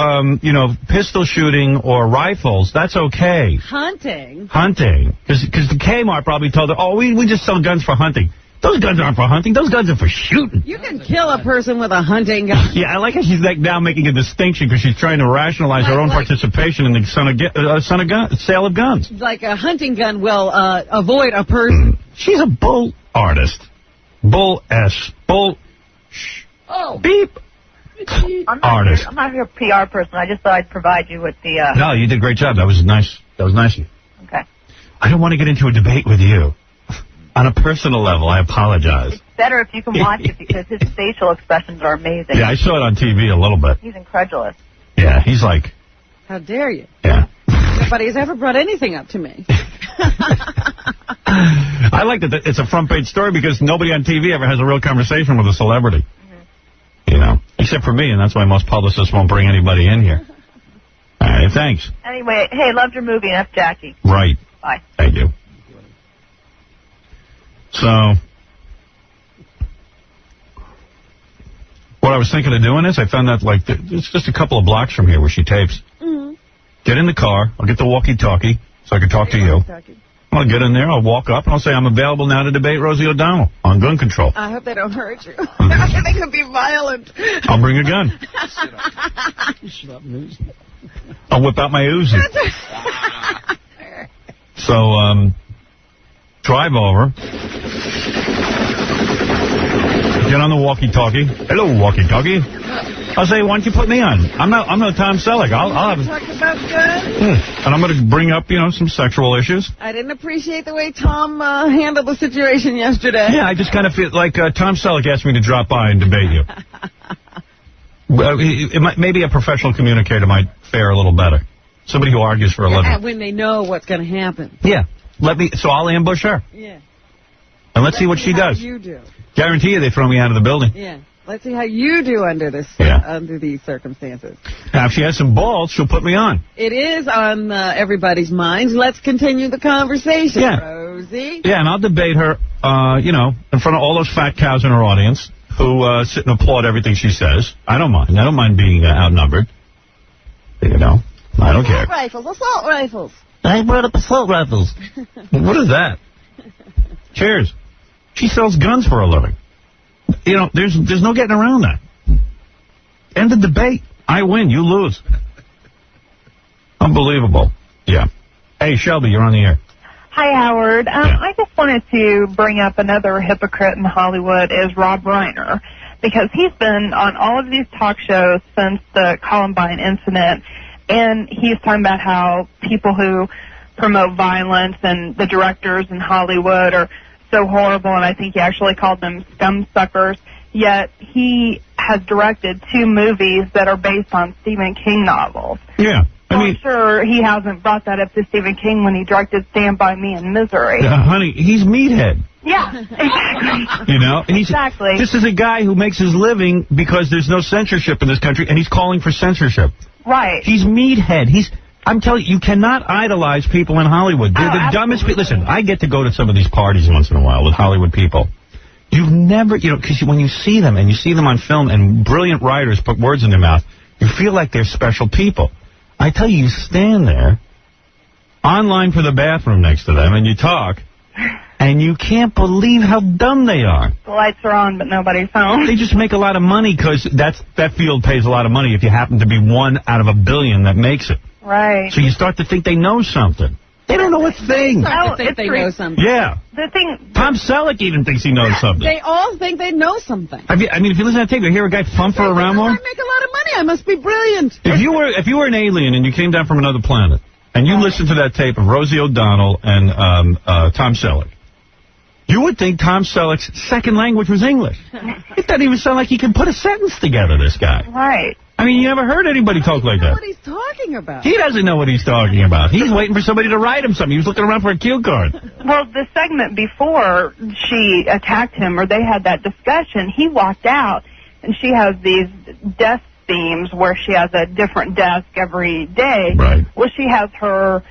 pistol shooting or rifles, that's okay. Hunting. Because the Kmart probably told her, oh, we just sell guns for hunting. Those guns aren't for hunting. Those guns are for shooting. You can kill a person with a hunting gun. Yeah, I like how she's now making a distinction because she's trying to rationalize her own participation in the sale of guns. Like a hunting gun will avoid a person. She's a bull artist. Bull S. Bull. Shh. Oh. Beep. Artist. I'm not your PR person. I just thought I'd provide you with the... No, you did a great job. That was nice. That was nice of you. Okay. I don't want to get into a debate with you. On a personal level, I apologize. It's better if you can watch it because his facial expressions are amazing. Yeah, I saw it on TV a little bit. He's incredulous. Yeah, he's like... How dare you? Yeah. Nobody's ever brought anything up to me. I like that it's a front-page story because nobody on TV ever has a real conversation with a celebrity. Mm-hmm. Except for me, and that's why most publicists won't bring anybody in here. All right, thanks. Anyway, hey, loved your movie, F. Jackie. Right. Bye. Thank you. So, what I was thinking of doing is I found out, it's just a couple of blocks from here where she tapes. Mm-hmm. Get in the car. I'll get the walkie-talkie so I can talk to you. I'll get in there. I'll walk up, and I'll say, I'm available now to debate Rosie O'Donnell on gun control. I hope they don't hurt you. They could be violent. I'll bring a gun. I'll whip out my Uzi. So, drive over. Get on the walkie-talkie. Hello, walkie-talkie. I'll say, why don't you put me on? I'm no Tom Selleck. I'll have... Talk about guns? And I'm going to bring up, some sexual issues. I didn't appreciate the way Tom handled the situation yesterday. Yeah, I just kind of feel like Tom Selleck asked me to drop by and debate you. Maybe a professional communicator might fare a little better. Somebody who argues for a living. When they know what's going to happen. Yeah. So I'll ambush her. Yeah. And let's see what she does. You do. Guarantee you they throw me out of the building. Yeah. Let's see how you do under these circumstances. Now, if she has some balls, she'll put me on. It is on everybody's minds. Let's continue the conversation, yeah. Rosie. Yeah, and I'll debate her, in front of all those fat cows in her audience who sit and applaud everything she says. I don't mind. I don't mind being outnumbered. I don't care. Assault rifles. I brought up assault rifles. What is that? Cheers. She sells guns for a living. There's no getting around that. End the debate. I win. You lose. Unbelievable. Yeah. Hey, Shelby, you're on the air. Hi, Howard. I just wanted to bring up another hypocrite in Hollywood is Rob Reiner, because he's been on all of these talk shows since the Columbine incident, and he's talking about how people who promote violence and the directors in Hollywood are so horrible, and I think he actually called them scum suckers, yet he has directed 2 movies that are based on Stephen King novels. Yeah. I'm sure he hasn't brought that up to Stephen King when he directed Stand By Me in Misery. Honey, he's meathead. Yeah, exactly. And exactly. This is a guy who makes his living because there's no censorship in this country, and he's calling for censorship. Right. He's meathead. I'm telling you, you cannot idolize people in Hollywood. They're the dumbest people. Listen, I get to go to some of these parties once in a while with Hollywood people. You've never, because when you see them, and you see them on film, and brilliant writers put words in their mouth, you feel like they're special people. I tell you, you stand there, online for the bathroom next to them, and you talk, and you can't believe how dumb they are. The lights are on, but nobody's home. They just make a lot of money because that field pays a lot of money if you happen to be 1 out of a billion that makes it. Right. So you start to think they know something. They don't know a thing. They know something. Yeah. The thing. Tom Selleck even thinks he knows something. They all think they know something. If you listen to that tape, you hear a guy thumper around more. I make a lot of money. I must be brilliant. If you were an alien and you came down from another planet and you listened to that tape of Rosie O'Donnell and Tom Selleck, you would think Tom Selleck's second language was English. It doesn't even sound like he can put a sentence together, this guy. Right. I mean, you never heard anybody talk like that. What he's talking about. He doesn't know what he's talking about. He's waiting for somebody to write him something. He was looking around for a cue card. Well, the segment before she attacked him, or they had that discussion, he walked out, and she has these desk themes where she has a different desk every day. Right. Well, she has her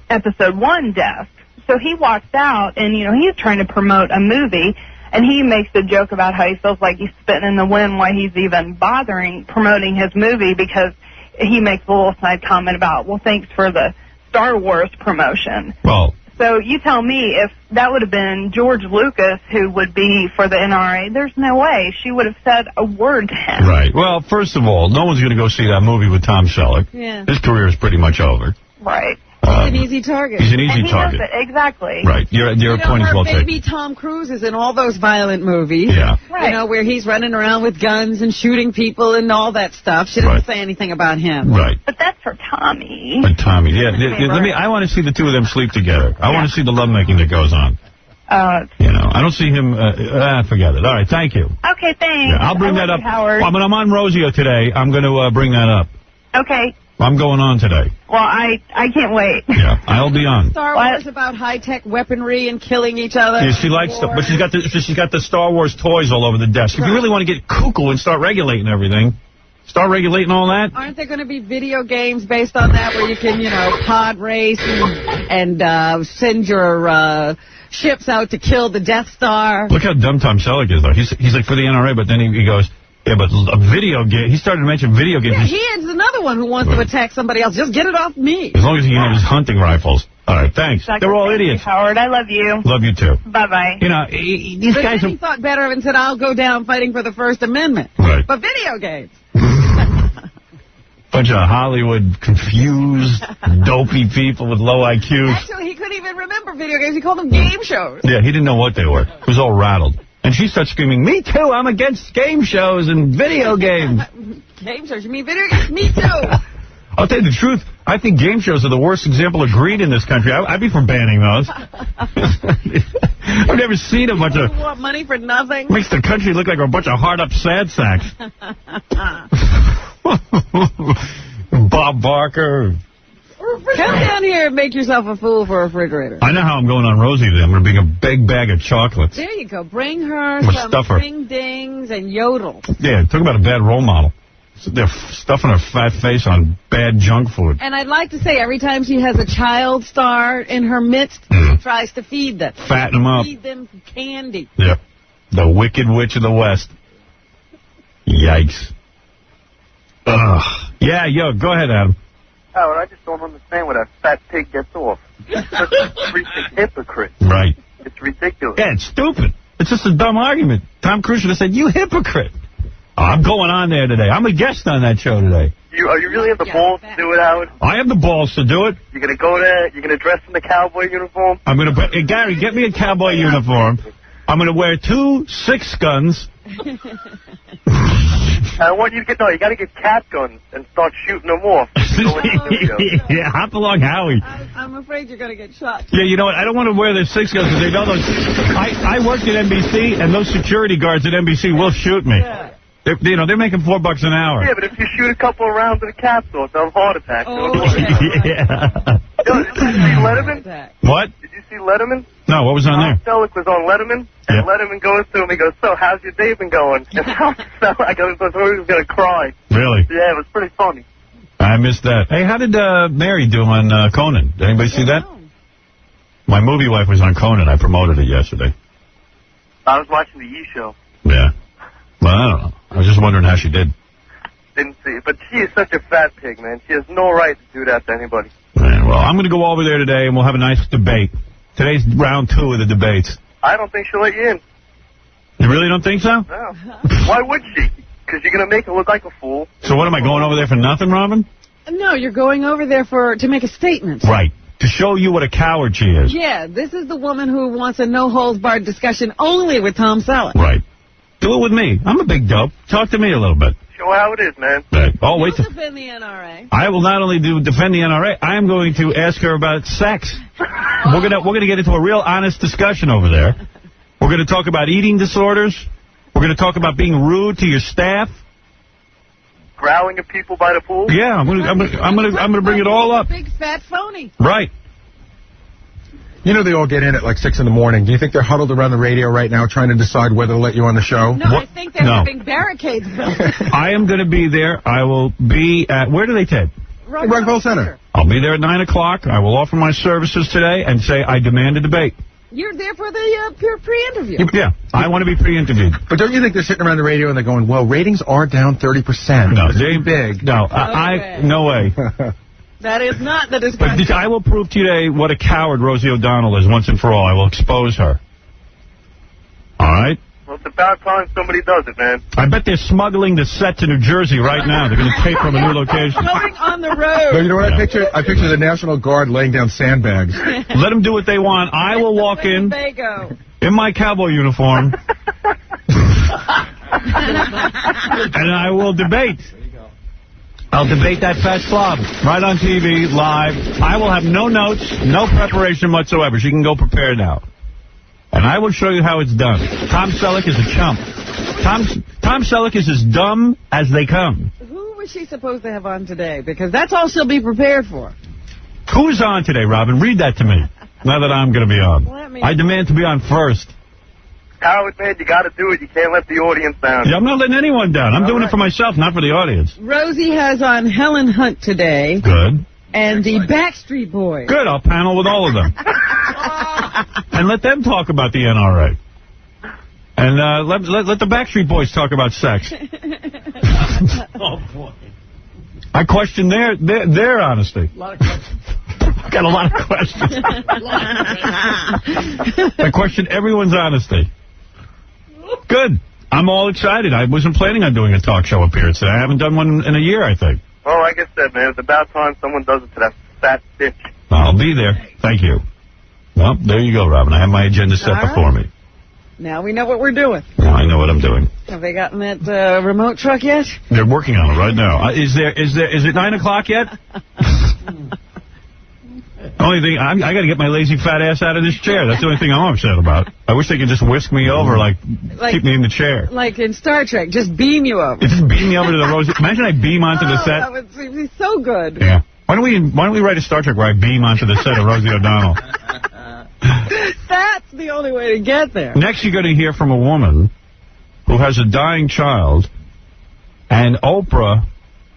episode 1 desk. so he walks out, and, you know, he's trying to promote a movie, and he makes a joke about how he feels like he's spitting in the wind why he's even bothering promoting his movie, because he makes a little side comment about, well, thanks for the Star Wars promotion. Well, so you tell me, if that would have been George Lucas who would be for the NRA, there's no way she would have said a word to him. Right. Well, first of all, no one's going to go see that movie with Tom Selleck. Yeah. His career is pretty much over. Right. He's an easy target. He's an easy target. Knows it, exactly. Right. Your point is well taken. Baby Tom Cruise is in all those violent movies. Yeah. Right. You know, where he's running around with guns and shooting people and all that stuff. She doesn't say anything about him. Right. But that's for Tommy. But Tommy, I want to see the two of them sleep together. I want to see the lovemaking that goes on. You know, I don't see him. Forget it. All right, thank you. Okay, thanks. Yeah, I'll bring that up. Howard. When I'm on Rosie today, I'm going to bring that up. Okay. I'm going on today. Well, I can't wait. Yeah, I'll be on. Star Wars about high-tech weaponry and killing each other. Yeah, she likes stuff, but she's got the Star Wars toys all over the desk. If you really want to get cuckoo and start regulating everything, start regulating all that. Aren't there going to be video games based on that where you can, you know, pod race and send your ships out to kill the Death Star? Look how dumb Tom Selleck is, though. He's like for the NRA, but then he goes, yeah, but a video game. He started to mention video games. Yeah, he is another one who wants to attack somebody else. Just get it off me. As long as he can have his hunting rifles. All right, thanks. Exactly. They're all idiots. Howard, I love you. Love you, too. Bye-bye. You know, these but guys then he thought better of it and said, I'll go down fighting for the First Amendment. Right. But video games. Bunch of Hollywood confused, dopey people with low IQs. Actually, he couldn't even remember video games. He called them game shows. Yeah, he didn't know what they were. He was all rattled. And she starts screaming, me too, I'm against game shows and video games. Game shows? You mean video games? Me too. I'll tell you the truth. I think game shows are the worst example of greed in this country. I'd be for banning those. I've never seen a bunch of... You want money for nothing? Makes the country look like a bunch of hard-up sad sacks. Bob Barker. Come down here and make yourself a fool for a refrigerator. I know how I'm going on Rosie today. I'm going to bring a big bag of chocolates. There you go. Bring her We'll stuff her. ding-dings and yodel. Yeah, talk about a bad role model. They're stuffing her fat face on bad junk food. And I'd like to say, every time she has a child star in her midst, she tries to feed them. Fatten them up. Feed them candy. Yep. The Wicked Witch of the West. Yikes. Ugh. Yeah, go ahead, Adam. Howard, I just don't understand where that fat pig gets off. He's such a freaking hypocrite. Right. It's ridiculous. Yeah, it's stupid. It's just a dumb argument. Tom Cruise should have said, you hypocrite. Oh, I'm going on there today. I'm a guest on that show today. Are you really have the balls to do it, Howard? I have the balls to do it. You're going to go there, you're going to dress in the cowboy uniform? I'm going to... Hey, Gary, get me a cowboy uniform. I'm going to wear 2 6 guns. I want you to you got to get cat guns and start shooting them off. Yeah, hop along, Howie. I'm afraid you're going to get shot. Yeah, you know what? I don't want to wear the 6 guns because they know those... I worked at NBC, and those security guards at NBC will shoot me. Yeah. They're making $4 an hour. Yeah, but if you shoot a couple of rounds at a capsule, they'll have a heart attack. Oh, yeah. Yo, did you see Letterman? What? Did you see Letterman? No, what was on there? Tom Selleck was on Letterman, and Letterman goes to him, he goes, so, how's your day been going? And Tom Selleck, I thought he was going to cry. Really? Yeah, it was pretty funny. I missed that. Hey, how did Mary do on Conan? Did anybody see that? My movie wife was on Conan. I promoted it yesterday. I was watching the E! Show. Yeah. Well, I don't know. I was just wondering how she did. Didn't see it. But she is such a fat pig, man. She has no right to do that to anybody. Right, well, I'm going to go over there today, and we'll have a nice debate. Today's round 2 of the debates. I don't think she'll let you in. You really don't think so? No. Why would she? Because you're going to make her look like a fool. So what, am I going over there for nothing, Robin? No, you're going over there to make a statement. Right. To show you what a coward she is. Yeah, this is the woman who wants a no-holds-barred discussion only with Tom Selleck. Right. Do it with me. I'm a big dope. Talk to me a little bit. Show how it is, man. Right. Oh, wait. Defend the NRA. I will not only defend the NRA, I am going to ask her about sex. We're gonna get into a real honest discussion over there. We're going to talk about eating disorders. We're going to talk about being rude to your staff. Growling at people by the pool? Yeah, I'm gonna bring it all up. Big fat phony. Right. You know they all get in at like 6 in the morning. Do you think they're huddled around the radio right now trying to decide whether to let you on the show? No, I think they're having barricades built. I am going to be there. I will be at... Where do they take? Rockville Center. Oh, I'll be there at 9 o'clock. I will offer my services today and say I demand a debate. You're there for the pre-interview. Yeah, I want to be pre-interviewed. But don't you think they're sitting around the radio and they're going, well, ratings are down 30%. No, they big. No, no way. That is not the discussion. But I will prove to you today what a coward Rosie O'Donnell is once and for all. I will expose her. All right? Well, it's about time somebody does it, man. I bet they're smuggling the set to New Jersey right now. They're going to tape from a new location. Going on the road. No, you know what I picture? I picture the National Guard laying down sandbags. Let them do what they want. I will walk in my cowboy uniform. And I will debate. I'll debate that fat slob right on TV, live. I will have no notes, no preparation whatsoever. She can go prepared now. And I will show you how it's done. Tom Selleck is a chump. Tom Selleck is as dumb as they come. Who was she supposed to have on today? Because that's all she'll be prepared for. Who's on today, Robin? Read that to me. Now that I'm going to be on. I demand to be on first. Howard, man, you got to do it. You can't let the audience down. Yeah, I'm not letting anyone down. I'm doing it for myself, not for the audience. Rosie has on Helen Hunt today. Good. And the Backstreet Boys. Good, I'll panel with all of them. And let them talk about the NRA. And let the Backstreet Boys talk about sex. Oh, boy. I question their honesty. A lot of questions. Got a lot of questions. I question everyone's honesty. Good. I'm all excited. I wasn't planning on doing a talk show appearance today. I haven't done one in a year, I think. Well, like I said, man, it's about time someone does it to that fat bitch. I'll be there. Thank you. Well, there you go, Robin. I have my agenda set before me. Now we know what we're doing. Now I know what I'm doing. Have they gotten that remote truck yet? They're working on it right now. Is it 9 o'clock yet? Only thing, I got to get my lazy fat ass out of this chair. That's the only thing I'm upset about. I wish they could just whisk me over, like keep me in the chair. Like in Star Trek, just beam you over. Just beam me over to the Rosie. Imagine I beam onto the set. That would be so good. Yeah. Why don't we write a Star Trek where I beam onto the set of Rosie O'Donnell? That's the only way to get there. Next, you're going to hear from a woman who has a dying child, and Oprah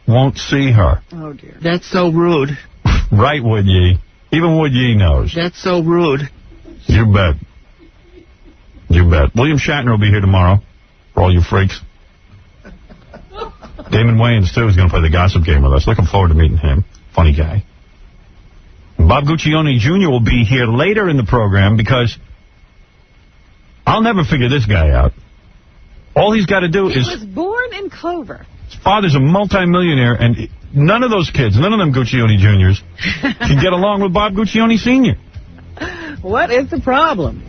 won't see her. Oh, dear. That's so rude. Right, Wood Ye. Even Wood Ye knows. That's so rude. You bet. You bet. William Shatner will be here tomorrow for all you freaks. Damon Wayans, too, is going to play the gossip game with us. Looking forward to meeting him. Funny guy. Bob Guccione Jr. will be here later in the program because I'll never figure this guy out. All he's got to do is... He was born in Clover. His father's a multimillionaire, and none of those kids, none of them Guccione Juniors, can get along with Bob Guccione Sr. What is the problem?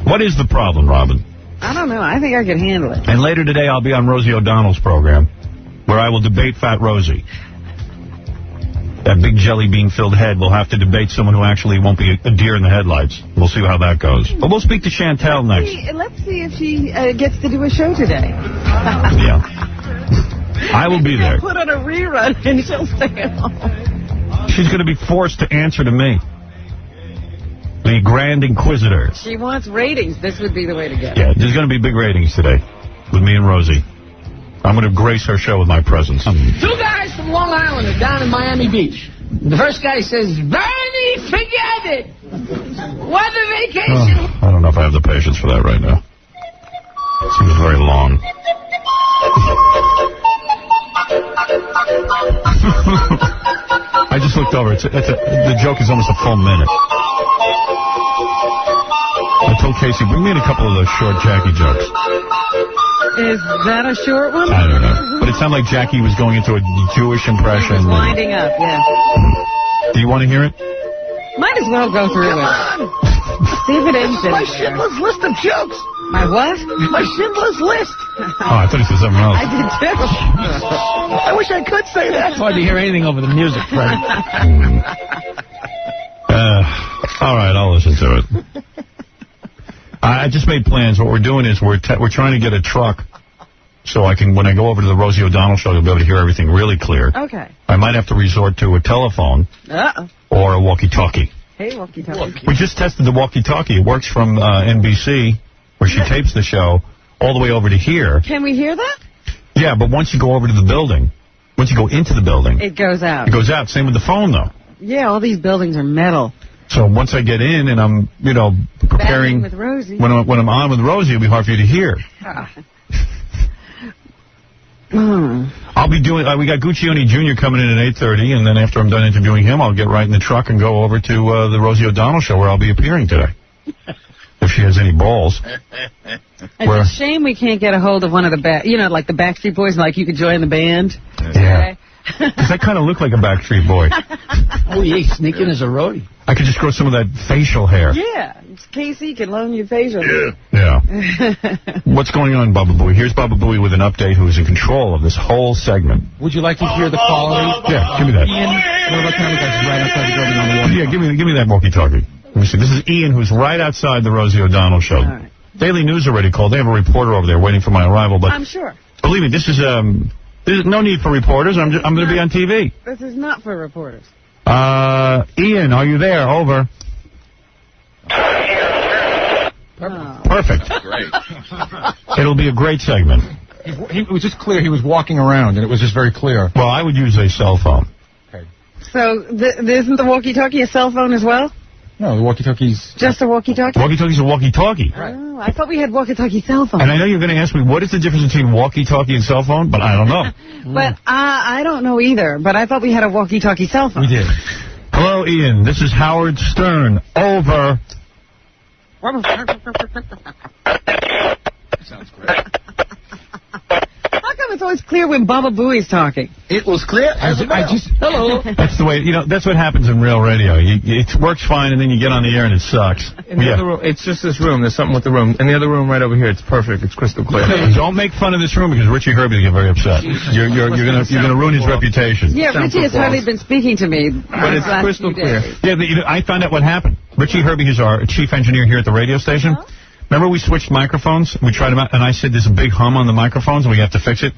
What is the problem, Robin? I don't know. I think I can handle it. And later today, I'll be on Rosie O'Donnell's program, where I will debate Fat Rosie. That big jelly bean-filled head will have to debate someone who actually won't be a deer in the headlights. We'll see how that goes. But we'll speak to Chantel next. Let's see if she gets to do a show today. Yeah. I will be there. Put on a rerun and she'll stay at home. She's going to be forced to answer to me. The Grand Inquisitor. She wants ratings. This would be the way to get it. Yeah, there's going to be big ratings today with me and Rosie. I'm going to grace her show with my presence. Two guys from Long Island are down in Miami Beach. The first guy says, Bernie, forget it. What a vacation. Oh, I don't know if I have the patience for that right now. It seems very long. I just looked over. The joke is almost a full minute. I told Casey, bring me in a couple of those short Jackie jokes. Is that a short one? I don't know. But it sounded like Jackie was going into a Jewish impression. He was winding up, yeah. Do you want to hear it? Might as well go through it. See if it ends in My there. Schindler's List of jokes. My what? My Schindler's List. Oh, I thought he said something else. I did too. I wish I could say that. It's hard to hear anything over the music, Fred. All right, I'll listen to it. I just made plans. What we're doing is we're trying to get a truck so I can, when I go over to the Rosie O'Donnell show, you'll be able to hear everything really clear. Okay. I might have to resort to a telephone or a walkie-talkie. Hey, walkie-talkie. We just tested the walkie-talkie. It works from NBC, where she tapes the show, all the way over to here. Can we hear that? Yeah, but once you go over to the building, Once you go into the building, it goes out. It goes out. Same with the phone, though. Yeah, all these buildings are metal. So once I get in and I'm, preparing with Rosie. when I'm on with Rosie, it'll be hard for you to hear. I'll be doing. We got Guccione Jr. coming in at 8:30, and then after I'm done interviewing him, I'll get right in the truck and go over to the Rosie O'Donnell show where I'll be appearing today, if she has any balls. It's a shame we can't get a hold of one of the like the Backstreet Boys, like you could join the band. Yeah. Because I kind of look like a Backstreet Boy. Oh, yeah, sneak in as a roadie. I could just grow some of that facial hair. Yeah, Casey can loan you facial hair. Yeah. What's going on, Baba Booey? Here's Baba Booey with an update who's in control of this whole segment. Would you like to hear the quality? Yeah, give me that. Ian, right outside the building on the wall. Yeah, give me that walkie-talkie. Let me see. This is Ian, who's right outside the Rosie O'Donnell show. Right. Daily News already called. They have a reporter over there waiting for my arrival. But I'm sure. Believe me, there's no need for reporters. I'm going to be on TV. This is not for reporters. Ian, are you there? Over. Perfect. Great. It'll be a great segment. It was just clear he was walking around, and it was just very clear. Well, I would use a cell phone. Okay. So isn't the walkie-talkie a cell phone as well? No, the walkie-talkie's... Just a walkie-talkie? Walkie-talkie's a walkie-talkie. Right. Oh, I thought we had walkie-talkie cell phones. And I know you're going to ask me, what is the difference between walkie-talkie and cell phone? But I don't know. But I don't know either. But I thought we had a walkie-talkie cell phone. We did. Hello, Ian. This is Howard Stern. Over. Sounds great. How come it's always clear when Baba Booey's talking? It was clear as hello. That's the way, that's what happens in real radio. It works fine, and then you get on the air, and it sucks. In the other room, it's just this room. There's something with the room. In the other room right over here, it's perfect. It's crystal clear. Don't make fun of this room, because Richie Herbie will get very upset. You're gonna ruin his reputation. Yeah, Richie has hardly been speaking to me. But it's crystal clear. Yeah, I found out what happened. Richie Herbie is our chief engineer here at the radio station. Remember we switched microphones? We tried them out, and I said there's a big hum on the microphones, and we have to fix it.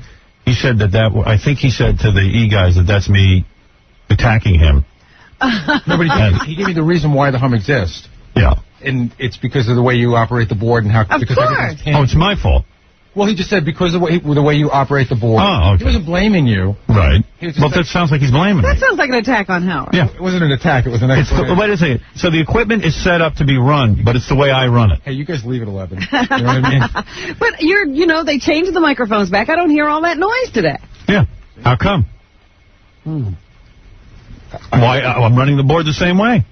He said I think he said to the E guys that's me attacking him. No, but he gave me the reason why the hum exists. Yeah. And it's because of the way you operate the board and how... Of because course. Oh, it's my fault. Well, he just said because of the way you operate the board. Oh, okay. He wasn't blaming you. Right. Well, that sounds like he's blaming me. That sounds like an attack on Howard. Yeah. It wasn't an attack. It was an explanation. Wait a second. So the equipment is set up to be run, but it's the way I run it. Hey, you guys leave at 11. You know what I mean? But they changed the microphones back. I don't hear all that noise today. Yeah. How come? Why? I'm running the board the same way.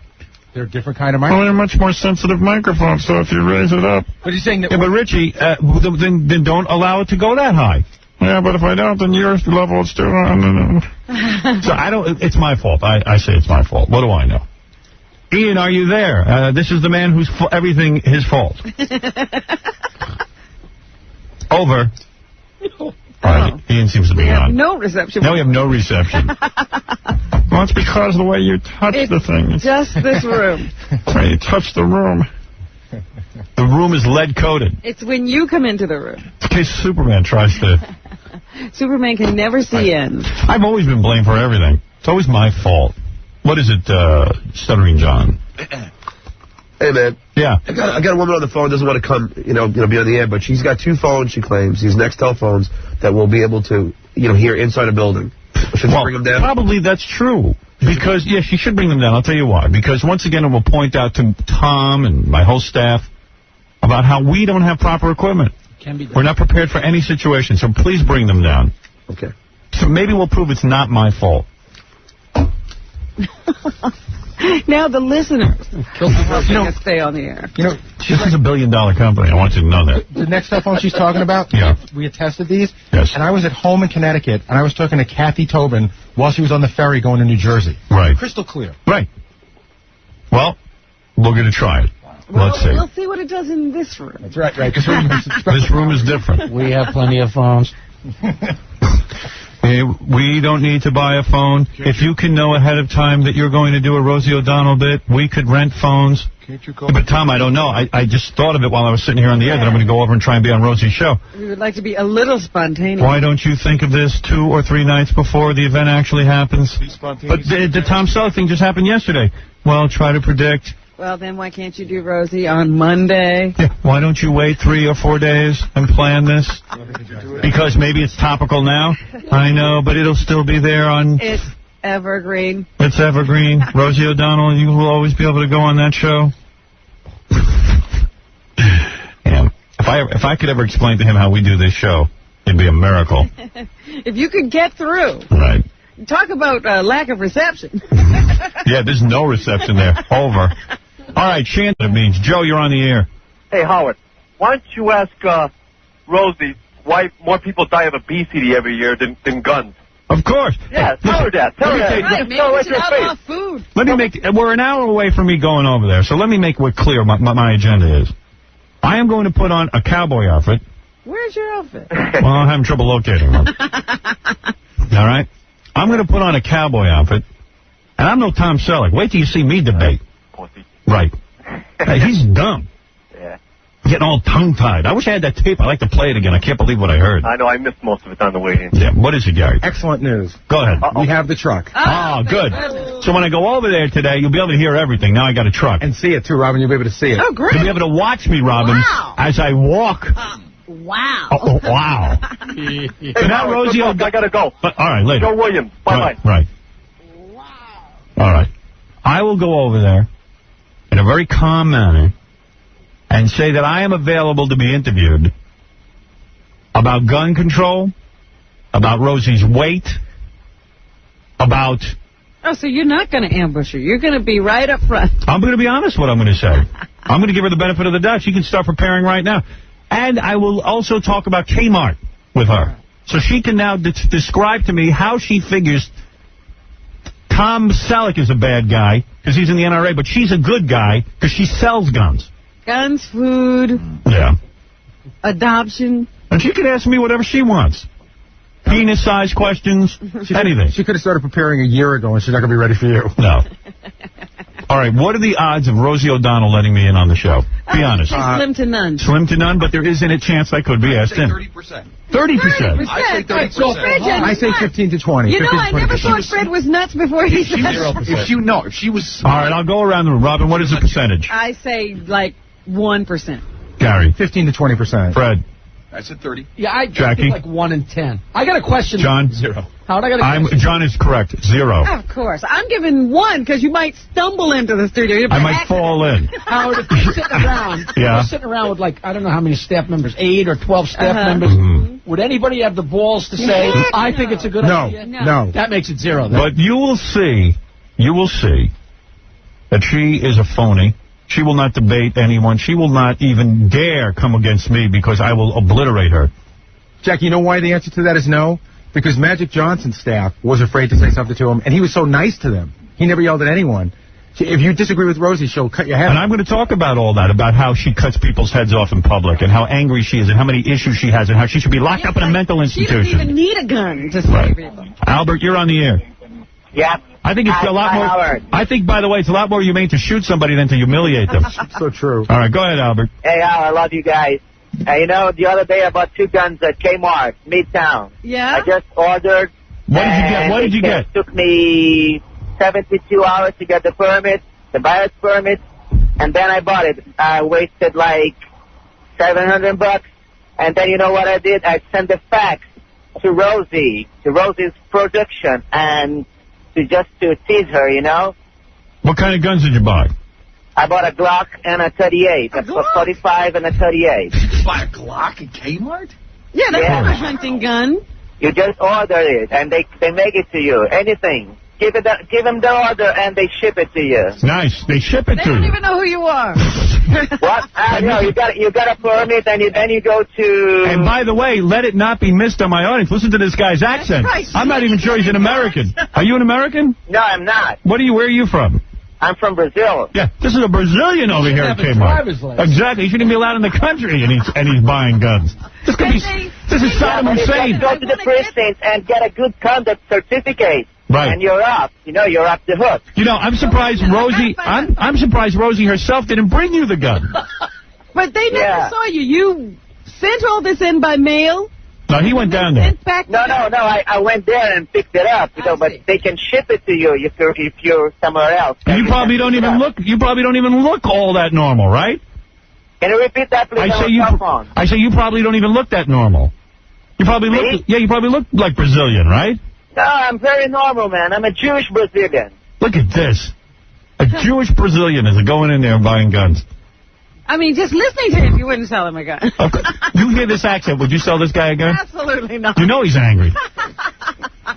They're a different kind of Well, microphone. they're much more sensitive microphones, so if you raise it up... But he's saying that... Yeah, but Richie, then don't allow it to go that high. Yeah, but if I don't, then your level is too high. So I don't... It's my fault. I say it's my fault. What do I know? Ian, are you there? This is the man who's everything his fault. Over. All right, Ian seems to be on. No reception. No, we have no reception. Well, it's because of the way you touch the thing. Just this room. The way you touch the room. The room is lead-coated. It's when you come into the room. In case Superman tries to... Superman can never see in. I've always been blamed for everything. It's always my fault. What is it, Stuttering John? Hey, man. Yeah. I got a woman on the phone, doesn't want to come, be on the air, but she's got 2 phones, she claims, these Nextel phones that will be able to, hear inside a building. Should we bring them down? Probably that's true. Because, yeah, she should bring them down. I'll tell you why. Because, once again, it will point out to Tom and my whole staff about how we don't have proper equipment. Can be done. We're not prepared for any situation, so please bring them down. Okay. So maybe we'll prove it's not my fault. Now the listeners are helping us stay on the air. This is $1 billion company. I want you to know that. The Nextel phone she's talking about, yeah. We had tested these, yes. And I was at home in Connecticut, and I was talking to Kathy Tobin while she was on the ferry going to New Jersey. Right. Crystal clear. Right. Well, we're going to try it. Well, let's see. We'll see what it does in this room. That's right. This room is different. We have plenty of phones. We don't need to buy a phone. If you can know ahead of time that you're going to do a Rosie O'Donnell bit, we could rent phones. But, Tom, I don't know. I just thought of it while I was sitting here on the air that I'm going to go over and try and be on Rosie's show. We would like to be a little spontaneous. Why don't you think of this 2 or 3 nights before the event actually happens? But the Tom Selleck thing just happened yesterday. Well, try to predict Well, then why can't you do Rosie on Monday? Yeah, why don't you wait 3 or 4 days and plan this? Because maybe it's topical now. I know, but it'll still be there on... It's evergreen. It's evergreen. Rosie O'Donnell, you will always be able to go on that show. Yeah. If I could ever explain to him how we do this show, it'd be a miracle. If you could get through. Right. Talk about lack of reception. Yeah, there's no reception there. Over. All right, Shannon, it means. Joe, you're on the air. Hey, Howard, why don't you ask Rosie why more people die of obesity every year than guns? Of course. Yeah, tell her that. Tell her that. Right, maybe we should outlaw food. Let me make... We're an hour away from me going over there, so let me make what clear my agenda is. I am going to put on a cowboy outfit. Where's your outfit? Well, I'm having trouble locating one. All right? I'm going to put on a cowboy outfit, and I'm no Tom Selleck. Wait till you see me debate. Right. Hey, he's dumb. Yeah. Getting all tongue-tied. I wish I had that tape. I'd like to play it again. I can't believe what I heard. I know. I missed most of it on the way in. Yeah. What is it, Gary? Excellent news. Go ahead. We have the truck. Oh, good. So when I go over there today, you'll be able to hear everything. Now I got a truck. And see it, too, Robin. You'll be able to see it. Oh, great. You'll be able to watch me, Robin, as I walk. Wow. Oh, wow. Hey, So now, Rosie... I gotta go. All right, later. Joe Williams. Bye-bye. Right. All right. I will go over there in a very calm manner and say that I am available to be interviewed about gun control, about Rosie's weight, about... Oh, so you're not going to ambush her. You're going to be right up front. I'm going to be honest what I'm going to say. I'm going to give her the benefit of the doubt. She can start preparing right now. And I will also talk about Kmart with her. So she can now describe to me how she figures Tom Selleck is a bad guy because he's in the NRA, but she's a good guy because she sells guns. Guns, food. Yeah. Adoption. And she can ask me whatever she wants. Penis-size questions, anything. She could have started preparing a year ago, and she's not going to be ready for you. No. All right, what are the odds of Rosie O'Donnell letting me in on the show? Be honest. Slim to none. Slim to none, but there is a chance I could be asked in. 30%. 30%. I say 30%. I say 15 to 20. You know, 15 to I never 20%. thought Fred was nuts before he said If she was... All right, I'll go around the room. Robin, what is the percentage? I say, like, 1%. Gary. 15 to 20%. Fred. I said 30. Yeah, I Jackie? think like 1 in 10. I got a question. John? 0. Howard, I got a question. John is correct. 0. Of course. I'm giving 1 because you might stumble into the studio. I might fall in. Howard, if you're sitting around, Yeah. you're sitting around with, like, I don't know how many staff members, 8 or 12 staff members, would anybody have the balls to say, I think it's a good idea? No. That makes it 0, then. But you will see that she is a phony. She will not debate anyone. She will not even dare come against me because I will obliterate her. Jack, you know why the answer to that is no? Because Magic Johnson's staff was afraid to say something to him, and he was so nice to them. He never yelled at anyone. If you disagree with Rosie, she'll cut your head off. And I'm going to talk about all that, about how she cuts people's heads off in public, and how angry she is, and how many issues she has, and how she should be locked up in a mental She institution. doesn't even need a gun to save people. Albert, you're on the air. Yep. I think it's a lot more. Howard. I think, by the way, it's a lot more humane to shoot somebody than to humiliate them. So true. All right, go ahead, Albert. Hey, Al, I love you guys. You know, the other day I bought 2 guns at Kmart, Midtown. Yeah? I just ordered. What did you get? What did you get? It took me 72 hours to get the permit, the buyer's permit, and then I bought it. I wasted like $700, and then you know what I did? I sent the fax to Rosie's production, and to tease her, you know. What kind of guns did you buy? I bought a Glock and a 38. A 45 and a 38. Did you buy a Glock at Kmart? Yeah, that's not a hunting gun. You just order it, and they make it to you. Anything. Give them the order, and they ship it to you. Nice. They ship it They to don't you. even know who you are. What? No, you got a permit, and then you go to... And by the way, let it not be missed on my audience. Listen to this guy's accent. right. I'm not even sure he's an American. Are you an American? No, I'm not. Where are you from? I'm from Brazil. Yeah, this is a Brazilian over here at Kmart. Exactly. He shouldn't be allowed in the country, and he's buying guns. This is Saddam Hussein. Go to the precinct and get a good conduct certificate. Right. And you're up. You know, you're up the hook. You know, I'm surprised Rosie. I'm surprised Rosie herself didn't bring you the gun. But they never saw you. You sent all this in by mail? No, he went down there. No, I went there and picked it up, you know, but they can ship it to you if you're somewhere else. You probably don't even look. You probably don't even look all that normal, right? Can you repeat that, please? I say you probably don't even look that normal. You probably look. Yeah, you probably look like Brazilian, right? No, I'm very normal, man. I'm a Jewish Brazilian. Look at this. A Jewish Brazilian is going in there and buying guns. I mean, just listening to him, you wouldn't sell him a gun. You hear this accent, would you sell this guy a gun? Absolutely not. You know he's angry.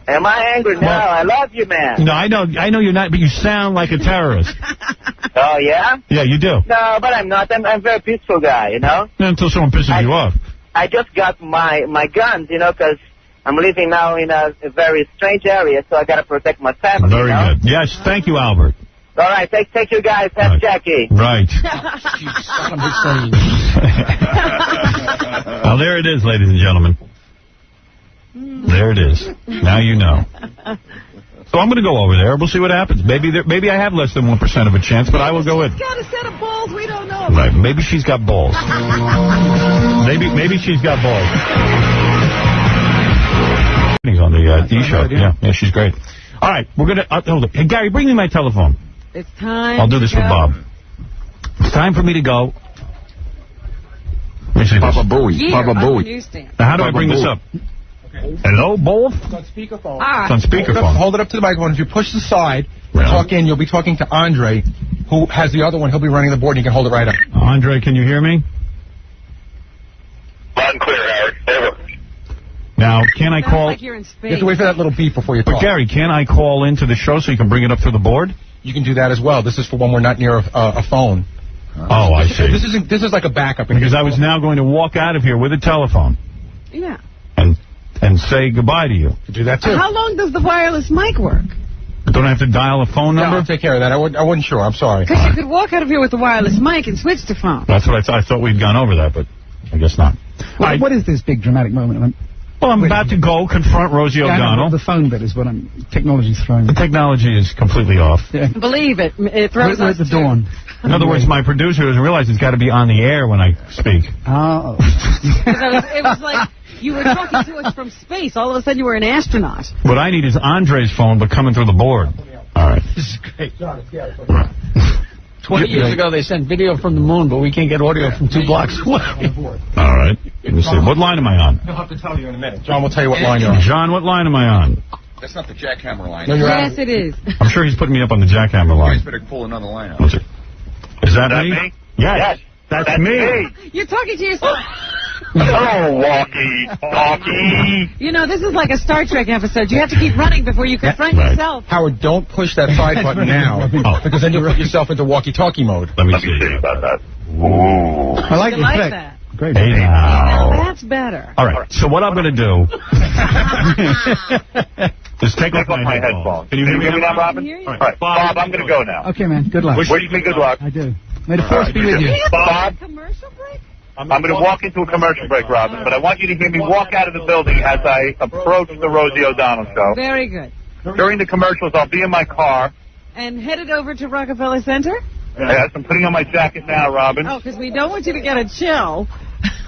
Am I angry? No, I love you, man. No, I know you're not, but you sound like a terrorist. Oh, yeah? Yeah, you do. No, but I'm not. I'm a very peaceful guy, you know? Until someone pisses you off. I just got my guns, you know, because I'm living now in a very strange area, so I got to protect my family. Very good. Yes, thank you, Albert. All right, take you guys. Have Jackie. Right. Well, there it is, ladies and gentlemen. There it is. Now you know. So I'm going to go over there. We'll see what happens. Maybe I have less than 1% of a chance, but I will go in. She's got a set of balls we don't know. Right. Maybe she's got balls. Maybe she's got balls. On the D show. Yeah, she's great. All right, we're going to... hold it. Hey, Gary, bring me my telephone. It's time. I'll do this with Bob. It's time for me to go. Let me see this. Baba Booey. Now, how do I bring this up? Okay. Hello, both? It's on speakerphone. It's on speakerphone. Hold it up to the microphone. If you push the side, talk in, you'll be talking to Andre, who has the other one. He'll be running the board, and you can hold it right up. Andre, can you hear me? Loud and clear, Howard. Over. Now, can I call... Like you're in space. You have to wait for that little beep before you talk. But, Gary, can I call into the show so you can bring it up through the board? You can do that as well. This is for when we're not near a phone. Oh, I see. This is like a backup. Because I was now going to walk out of here with a telephone. Yeah. And say goodbye to you. Do that, too. How long does the wireless mic work? Don't I have to dial a phone number? No, I'll take care of that. I wasn't sure. I'm sorry. Because you could walk out of here with the wireless mic and switch to phone. That's what I thought we'd gone over that, but I guess not. What is this big dramatic moment? Well, I'm about to go confront Rosie O'Donnell. The phone bit is what technology's throwing. The technology is completely off. Yeah. Believe it. It throws We're us at the dawn. In other words, my producer doesn't realize it's got to be on the air when I speak. Oh. It was like you were talking to us from space. All of a sudden you were an astronaut. What I need is Andre's phone, but coming through the board. All right. This is great. 20 years ago, they sent video from the moon, but we can't get audio from 2 blocks away. All right. Let me see. What line am I on? He'll have to tell you in a minute. John will tell you what line you're on. John, what line am I on? That's not the jackhammer line. No, yes, it is. I'm sure he's putting me up on the jackhammer line. You guys better pull another line out. Is that me? Yes. That's me. You're talking to yourself. Hello, walkie-talkie. You know, this is like a Star Trek episode. You have to keep running before you confront yourself. Howard, don't push that side button now, because then you'll put yourself into walkie-talkie mode. Let me see about that. Ooh. I like the effect. That. Great. Hey, now. That's better. All right. So what I'm going to do is take off my headphones. Can you hear me now, Robin? All right, Bob, I'm going to go now. Okay, man. Good luck. Wish me good luck. I do. May the force be with you. Bob, I'm going to walk into a commercial break, Robin, but I want you to hear me walk out of the building as I approach the Rosie O'Donnell show. Very good. During the commercials, I'll be in my car. And headed over to Rockefeller Center? Yes, I'm putting on my jacket now, Robin. Oh, because we don't want you to get a chill.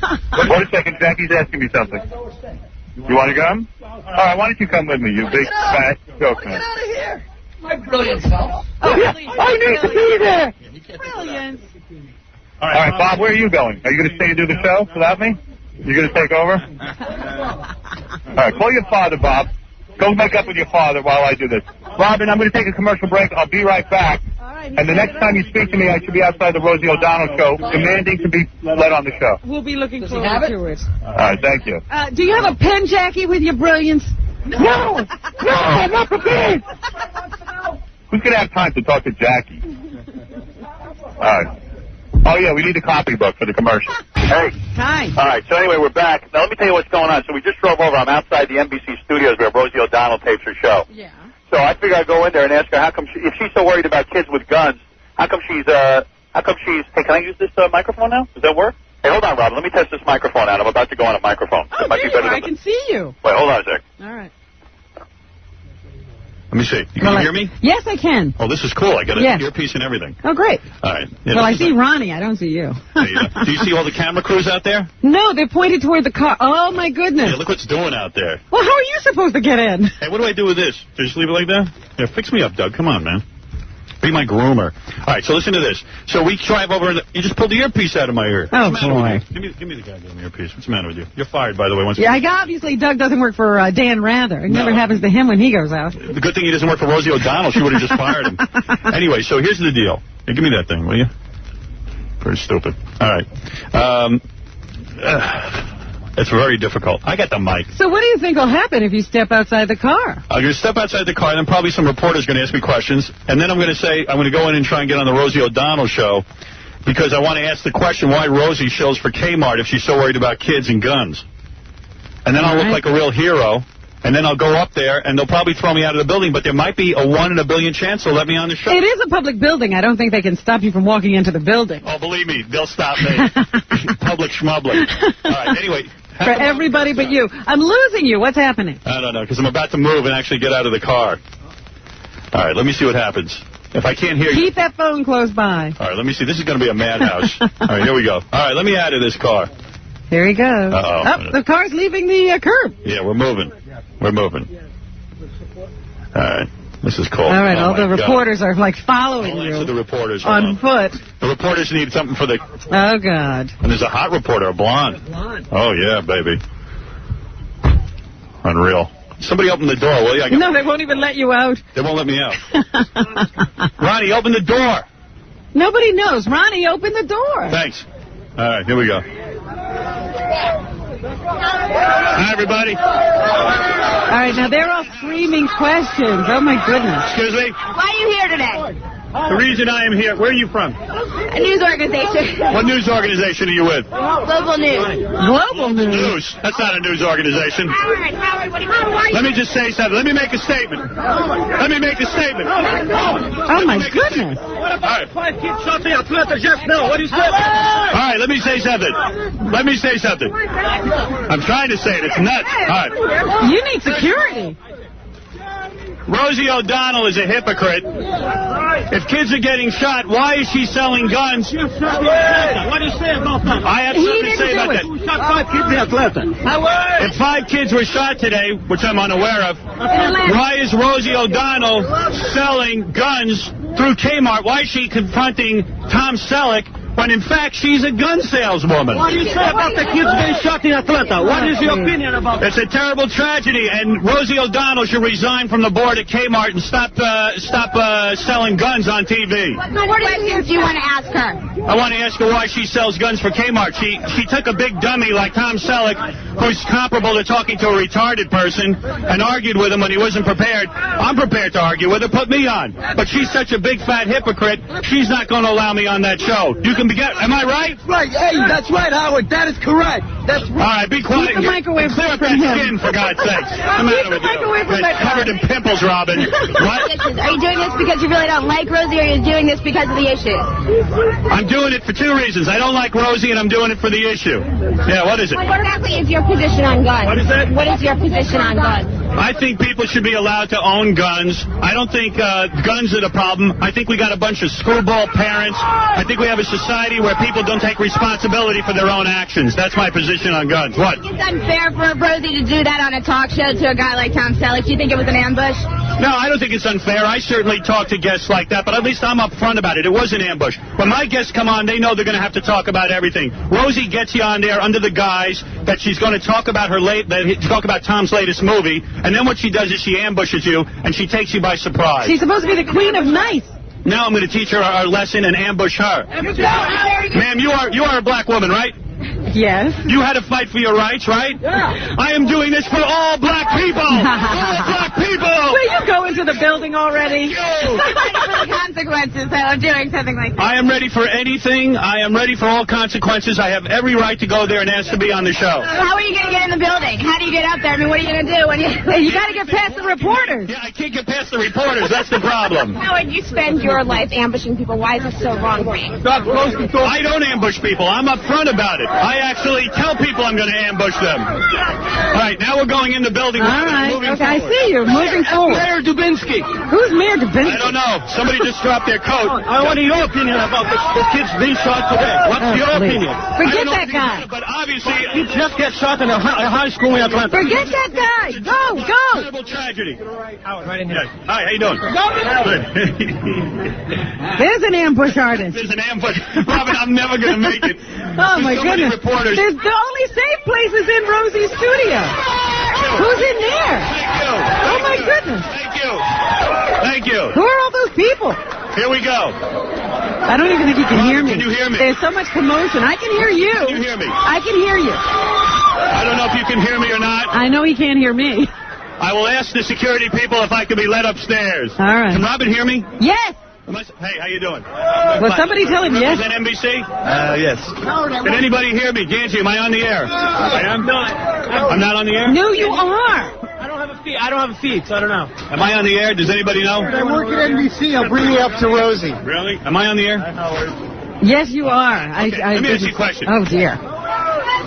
Wait a second, Jackie's asking me something. You want to come? All right, why don't you come with me, you big, fat joke man. Get out of here! My brilliant self. Oh, I need to be there! Brilliant. All right, Bob, where are you going? Are you going to stay and do the show without me? You going to take over? All right, call your father, Bob. Go make up with your father while I do this. Robin, I'm going to take a commercial break. I'll be right back. And the next time you speak to me, I should be outside the Rosie O'Donnell show, demanding to be let on the show. We'll be looking forward to it. All right, thank you. Do you have a pen, Jackie, with your brilliance? No, I'm not prepared. Who's going to have time to talk to Jackie? All right. Oh, yeah, we need a copybook for the commercial. Hey. Hi. All right, so anyway, we're back. Now, let me tell you what's going on. So we just drove over. I'm outside the NBC studios where Rosie O'Donnell tapes her show. Yeah. So I figure I'd go in there and ask her how come if she's so worried about kids with guns, how come she's, hey, can I use this microphone now? Does that work? Hey, hold on, Robin. Let me test this microphone out. I'm about to go on a microphone. Oh, it might be better I can see you. Wait, hold on a sec. All right. Let me see. You can hear me? Yes, I can. Oh, this is cool. I got an Yes. earpiece and everything. Oh, great. All right. Well, I see Ronnie. I don't see you. Do you see all the camera crews out there? No, they're pointed toward the car. Oh, my goodness. Yeah, look what's doing out there. Well, how are you supposed to get in? Hey, what do I do with this? Do I just leave it like that? Yeah, fix me up, Doug. Come on, man. Be my groomer. All right, so listen to this. So we drive over, and you just pulled the earpiece out of my ear. Oh, What's the boy. matter with you? Give me the goddamn earpiece. What's the matter with you? You're fired, by the way. Yeah, obviously Doug doesn't work for Dan Rather. It never happens to him when he goes out. The good thing he doesn't work for Rosie O'Donnell. She would have just fired him. Anyway, so here's the deal. Hey, give me that thing, will you? Pretty stupid. All right. It's very difficult. I got the mic. So what do you think will happen if you step outside the car? I'm going to step outside the car, and then probably some reporters are going to ask me questions. And then I'm going to say, I'm going to go in and try and get on the Rosie O'Donnell show because I want to ask the question why Rosie shows for Kmart if she's so worried about kids and guns. And then I'll look like a real hero. And then I'll go up there, and they'll probably throw me out of the building, but there might be a 1 in a billion chance they'll let me on the show. It is a public building. I don't think they can stop you from walking into the building. Oh, believe me, they'll stop me. Public schmublic. All right, anyway. For everybody but you. I'm losing you. What's happening? I don't know, because I'm about to move and actually get out of the car. All right, let me see what happens. If I can't hear you... Keep that phone close by. All right, let me see. This is going to be a madhouse. All right, here we go. All right, let me out of this car. Here he goes. Uh-oh. Oh, the car's leaving the curb. Yeah, we're moving. We're moving. All right. This is cool. All right, oh all the reporters are, like, following you. Answer the reporters. On foot. The reporters need something for the... Oh, God. And there's a hot reporter, a blonde. Oh, yeah, baby. Unreal. Somebody open the door, will you? No, they won't even let you out. They won't let me out. Ronnie, open the door. Nobody knows. Ronnie, open the door. Thanks. All right, here we go. Hi, everybody. All right, now they're all screaming questions. Oh, my goodness. Excuse me? Why are you here today? The reason I am here, where are you from? A news organization. What news organization are you with? Global News. Global News? That's not a news organization. Howard, what are you? Let me just say something. Let me make a statement. Let me make a statement. Oh, my goodness. All right. 5 kids shot the Atlanta just now. What is that? All right, let me say something. Let me say something. I'm trying to say it. It's nuts. All right. You need security. Rosie O'Donnell is a hypocrite. If kids are getting shot, why is she selling guns? What do you say about that? I have something to say about that. You shot 5 kids in Atlanta. If 5 kids were shot today, which I'm unaware of, why is Rosie O'Donnell selling guns through Kmart? Why is she confronting Tom Selleck when, in fact, she's a gun saleswoman? What do you say about the kids being shot in Atlanta? What is your opinion about that? It's a terrible tragedy, and Rosie O'Donnell should resign from the board at Kmart and stop selling guns on TV. What questions do you want to ask her? I want to ask her why she sells guns for Kmart. She took a big dummy like Tom Selleck, who's comparable to talking to a retarded person, and argued with him when he wasn't prepared. I'm prepared to argue with her. Put me on. But she's such a big fat hypocrite, she's not going to allow me on that show. You can am I right? Right. Hey, that's right, Howard. That is correct. That's right. All right, be quiet. Keep the mic away Clear up from that him. skin, for God's sakes. What's the matter with you? away from that covered in pimples, Robin. What? Are you doing this because you really don't like Rosie, or are you doing this because of the issue? I'm doing it for 2 reasons. I don't like Rosie, and I'm doing it for the issue. Yeah, what is it? What exactly is your position on guns? What is that? What is your position on guns? I think people should be allowed to own guns. I don't think guns are the problem. I think we got a bunch of screwball parents. I think we have a society where people don't take responsibility for their own actions. That's my position on guns. What? It's unfair for Rosie to do that on a talk show to a guy like Tom Selleck. Do you think it was an ambush? No, I don't think it's unfair. I certainly talk to guests like that, but at least I'm up front about it. It was an ambush. When my guests come on, they know they're going to have to talk about everything. Rosie gets you on there under the guise that she's going to talk about talk about Tom's latest movie, and then what she does is she ambushes you, and she takes you by surprise. She's supposed to be the queen of nice. Now I'm going to teach her our lesson and ambush her. Ma'am, you are a black woman, right? Yes. You had to fight for your rights, right? Yeah. I am doing this for all black people. All black people. Will you go into the building already? For the consequences of doing something like that. I am ready for anything. I am ready for all consequences. I have every right to go there and ask to be on the show. How are you going to get in the building? How do you get up there? I mean, what are you going to do when you... You got to get past the reporters. Yeah, I can't get past the reporters. That's the problem. Howard, you spend your life ambushing people. Why is this so wrong for you? I don't ambush people. I'm up front about it. I actually tell people I'm going to ambush them. All right, now we're going in the building. All right, moving okay, I forward. see you. Moving forward. Mayor Dubinsky. Who's Mayor Dubinsky? I don't know. Somebody just dropped their coat. I want your opinion about the kids being shot today. What's your opinion? Forget that guy. But obviously, He just got shot in a high school in Atlanta. Forget that guy. Go, go. terrible tragedy. Howard, right in here. Hi, how you doing? Good. There's an ambush artist. There's an ambush. Robin, I'm never going to make it. Oh, my so many goodness. reporters. There's the only safe place is in Rosie's studio. Who's in there? Thank you. Oh, my goodness. Thank you. Thank you. Who are all those people? Here we go. I don't even think you can hear me. Can you hear me? There's so much commotion. I can hear you. Can you hear me? I can hear you. I don't know if you can hear me or not. I know he can't hear me. I will ask the security people if I can be led upstairs. All right. Can Robin hear me? Yes. Hey, how you doing? Well, somebody tell him yes. Is that NBC? Yes. Can anybody hear me? Ganji, am I on the air? I am. I'm not on the air? No, you are. I don't have a feed, so I don't know. Am I on the air? Does anybody know? I work at NBC. I'll bring you up to Rosie. Really? Am I on the air? Yes, you are. Okay, let me ask you a question. Oh, dear.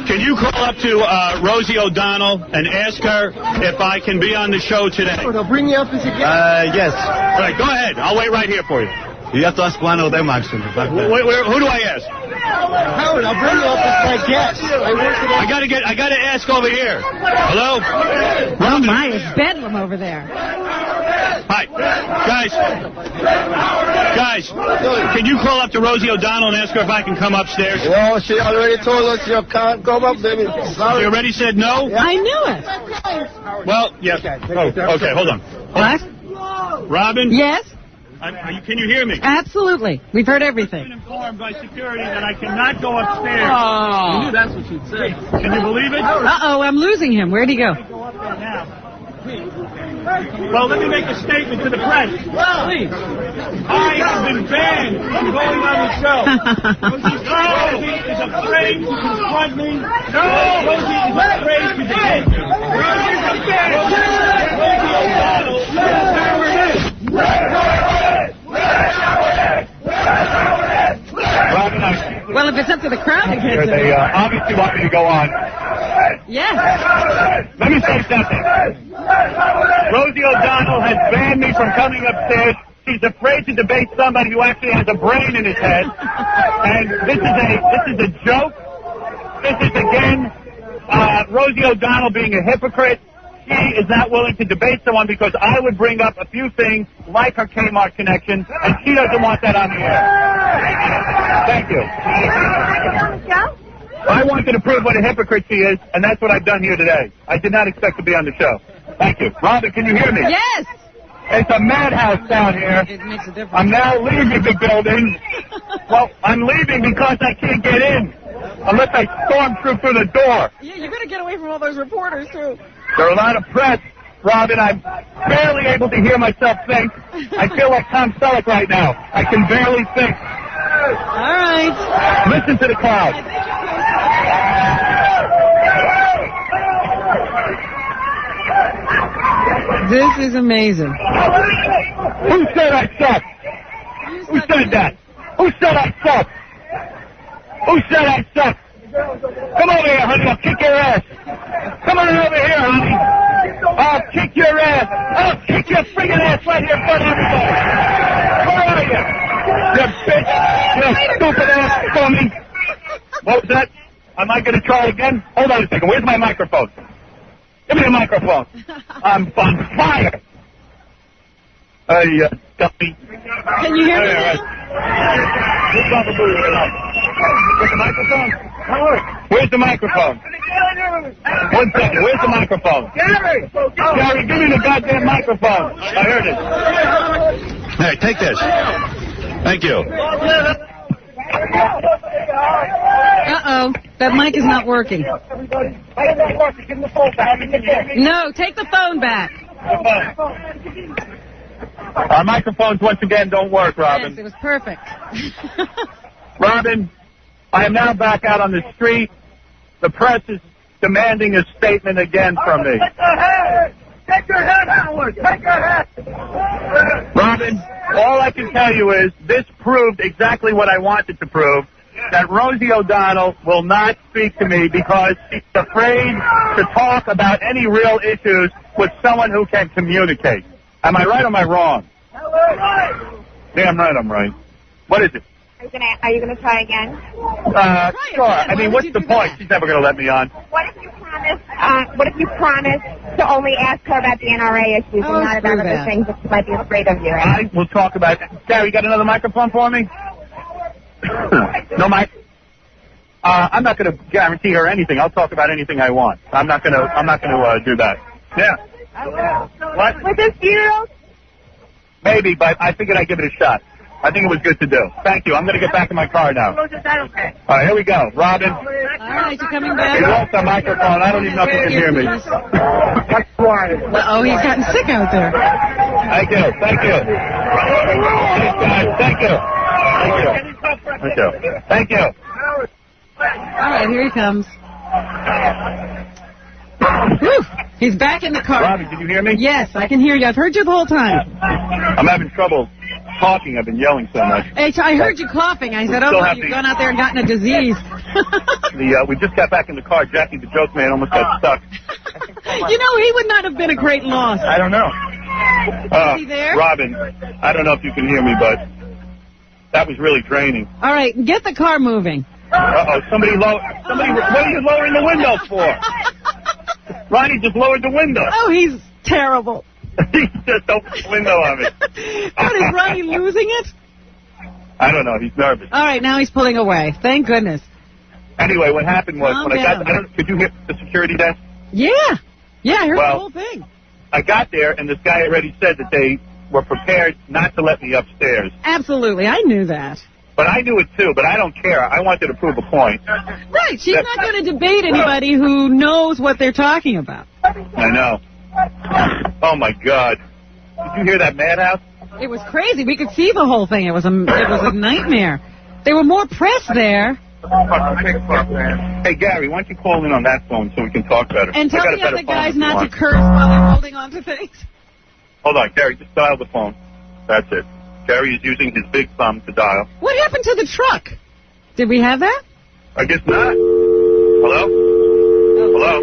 Can you call up to Rosie O'Donnell and ask her if I can be on the show today? They'll bring you up as a guest. Yes. All right, go ahead. I'll wait right here for you. You have to ask one of them, actually. Who do I ask? Howard, I'll bring you up as my guest. I gotta ask over here. Hello? Oh, my, it's bedlam over there. Hi. Guys, can you call up to Rosie O'Donnell and ask her if I can come upstairs? Well, she already told us you can't come up, baby. Sorry. You already said no? I knew it. Well, yes. Okay, hold on. What? Robin? Yes? Can you hear me? Absolutely. We've heard everything. I've been informed by security that I cannot go upstairs. I knew that's what she'd say. Can you believe it? Uh-oh, I'm losing him. Where'd he go? Go up there now. Well, let me make a statement to the press. Please. I have been banned from going on the show. Rosie is afraid to confront me. No! Rosie is afraid to defend me. Rosie O'Donnell is a terrorist. Well, if it's up to the crowd, they can't They obviously want me to go on. Yes. Let me say something. Rosie O'Donnell has banned me from coming upstairs. She's afraid to debate somebody who actually has a brain in his head. And this is a joke. This is, again, Rosie O'Donnell being a hypocrite. She is not willing to debate someone because I would bring up a few things like her Kmart connection, and she doesn't want that on the air. Thank you. I wanted to prove what a hypocrite she is, and that's what I've done here today. I did not expect to be on the show. Thank you. Robin, can you hear me? Yes. It's a madhouse down here. It makes a difference. I'm now leaving the building. Well, I'm leaving because I can't get in unless I storm through the door. Yeah, you better get away from all those reporters, too. There are a lot of press. Robin, I'm barely able to hear myself think. I feel like Tom Selleck right now. I can barely think. All right. Listen to the crowd. This is amazing. Who said I suck? Who said that? Who said I suck? Who said I suck? Come over here, honey. I'll kick your ass. Come on over here, honey. I'll kick your ass. I'll kick your friggin' ass right here in front of everybody. Where are you? You bitch. You stupid ass dummy. What was that? Am I going to try again? Hold on a second. Where's my microphone? Give me the microphone. I'm on fire. Dummy. Can you hear me? Where's the microphone? Where's the microphone? 1 second. Where's the microphone? Gary, give me the goddamn microphone. I heard it. Hey, take this. Thank you. Uh-oh. That mic is not working. No, take the phone back. Our microphones, once again, don't work, Robin. Yes, it was perfect. Robin, I am now back out on the street. The press is demanding a statement again from me. Take your head, Howard! Take your head! Robin, all I can tell you is this proved exactly what I wanted to prove. that Rosie O'Donnell will not speak to me because she's afraid to talk about any real issues with someone who can communicate. Am I right or am I wrong? Damn right I'm right. What is it? Are you gonna try again? Sure. I mean, what's the point? She's never gonna let me on. What if you promise to only ask her about the NRA issues and not about other things that she might be afraid of you? I will talk about it. Gary, you got another microphone for me? No mic? I'm not gonna guarantee her anything. I'll talk about anything I want. I'm not gonna do that. Yeah. What? With this funeral? Maybe, but I figured I'd give it a shot. I think it was good to do. Thank you. I'm going to get back in my car now. All right, here we go. Robin. All right, you're coming back. He lost the microphone. I don't even know if he can hear me. Oh, he's gotten sick out there. Thank you. Thank you. Thanks, guys. Thank you. Thank you. Thank you. All right, here he comes. Whew. He's back in the car. Robin, did you hear me? Yes, I can hear you. I've heard you the whole time. I'm having trouble talking. I've been yelling so much. Hey, I heard you coughing. I said, you've gone out there and gotten a disease. We just got back in the car. Jackie, the joke man, almost got stuck. You know, he would not have been a great loss. I don't know. Is he there? Robin, I don't know if you can hear me, but that was really draining. All right, get the car moving. Uh-oh, somebody, what are you lowering the window for? Ronnie just lowered the window. Oh, he's terrible. He just opened the window on me. What, is Ronnie losing it? I don't know. He's nervous. All right, now he's pulling away. Thank goodness. Anyway, what happened was when I got, could you hear the security desk? Yeah. Yeah, I heard the whole thing. I got there, and this guy already said that they were prepared not to let me upstairs. Absolutely. I knew that. But I knew it, too, but I don't care. I wanted to prove a point. Right. She's not going to debate anybody who knows what they're talking about. I know. Oh, my God. Did you hear that madhouse? It was crazy. We could see the whole thing. It was a nightmare. There were more press there. Hey, Gary, why don't you call in on that phone so we can talk better? And tell the other guys not to curse while they're holding on to things. Hold on, Gary, just dial the phone. That's it. Gary is using his big thumb to dial. What happened to the truck? Did we have that? I guess not. Hello? Oh. Hello?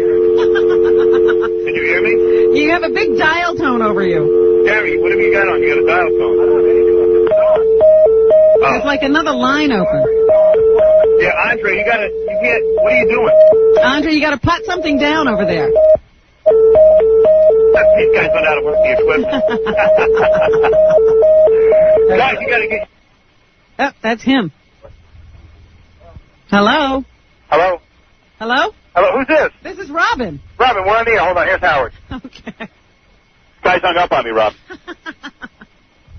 Can you hear me? You have a big dial tone over you. Gary, what have you got on? You got a dial tone. There's like another line open. Yeah, Andre, what are you doing? Andre, you got to put something down over there. These guys went out and worked the equipment. Guys, you got to get... Oh, that's him. Hello? Hello? Hello? Hello, who's this? This is Robin. Robin, we're on the air. Hold on, here's Howard. Okay. Guys hung up on me, Rob.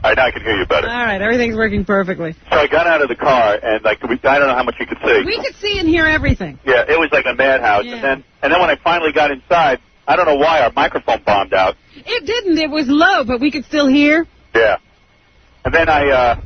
All right, now I can hear you better. All right, everything's working perfectly. So I got out of the car, and I don't know how much you could see. We could see and hear everything. Yeah, it was like a madhouse. Yeah. And then when I finally got inside, I don't know why our microphone bombed out. It didn't. It was low, but we could still hear. Yeah. And then I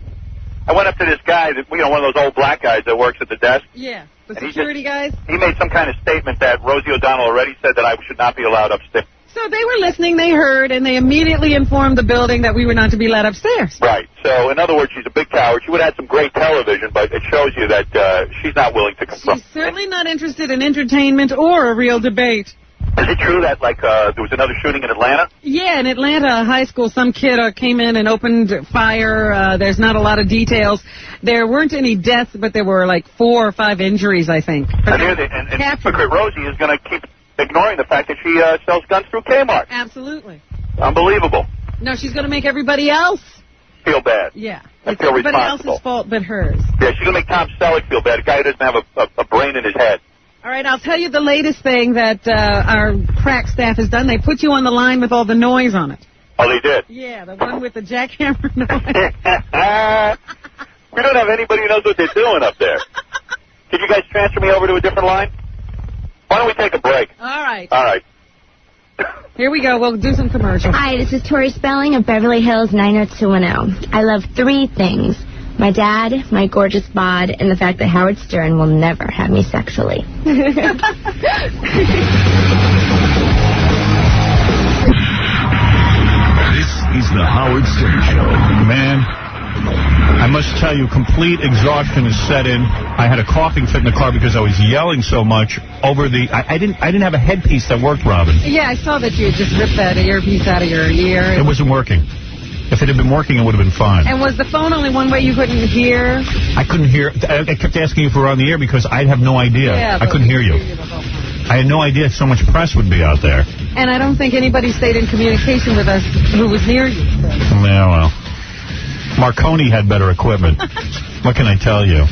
went up to this guy, one of those old black guys that works at the desk. Yeah, the security guys. He made some kind of statement that Rosie O'Donnell already said that I should not be allowed upstairs. So they were listening, they heard, and they immediately informed the building that we were not to be let upstairs. Right. So, in other words, she's a big coward. She would have had some great television, but it shows you that she's not willing to confront. She's certainly not interested in entertainment or a real debate. Is it true that, there was another shooting in Atlanta? Yeah, in Atlanta high school, some kid came in and opened fire. There's not a lot of details. There weren't any deaths, but there were 4 or 5 injuries, I think. And hypocrite Rosie is going to keep ignoring the fact that she sells guns through Kmart. Absolutely. Unbelievable. No, she's going to make everybody else feel bad. Yeah. And it's feel everybody responsible. else's fault but hers. Yeah, she's going to make Tom Selleck feel bad, a guy who doesn't have a brain in his head. All right, I'll tell you the latest thing that our crack staff has done. They put you on the line with all the noise on it. Oh, they did? Yeah, the one with the jackhammer noise. We don't have anybody who knows what they're doing up there. Could you guys transfer me over to a different line? Why don't we take a break? All right. All right. Here we go. We'll do some commercials. Hi, this is Tori Spelling of Beverly Hills 90210. I love 3 things. My dad, my gorgeous bod, and the fact that Howard Stern will never have me sexually. This is the Howard Stern Show. Man, I must tell you, complete exhaustion is set in. I had a coughing fit in the car because I was yelling so much over the... I didn't have a headpiece that worked, Robin. Yeah, I saw that you just ripped that earpiece out of your ear. It wasn't working. If it had been working, it would have been fine. And was the phone only one way you couldn't hear? I couldn't hear. I kept asking if we were on the air because I'd have no idea. Yeah, I couldn't hear you. I had no idea so much press would be out there. And I don't think anybody stayed in communication with us who was near you. Yeah, well. Marconi had better equipment. What can I tell you?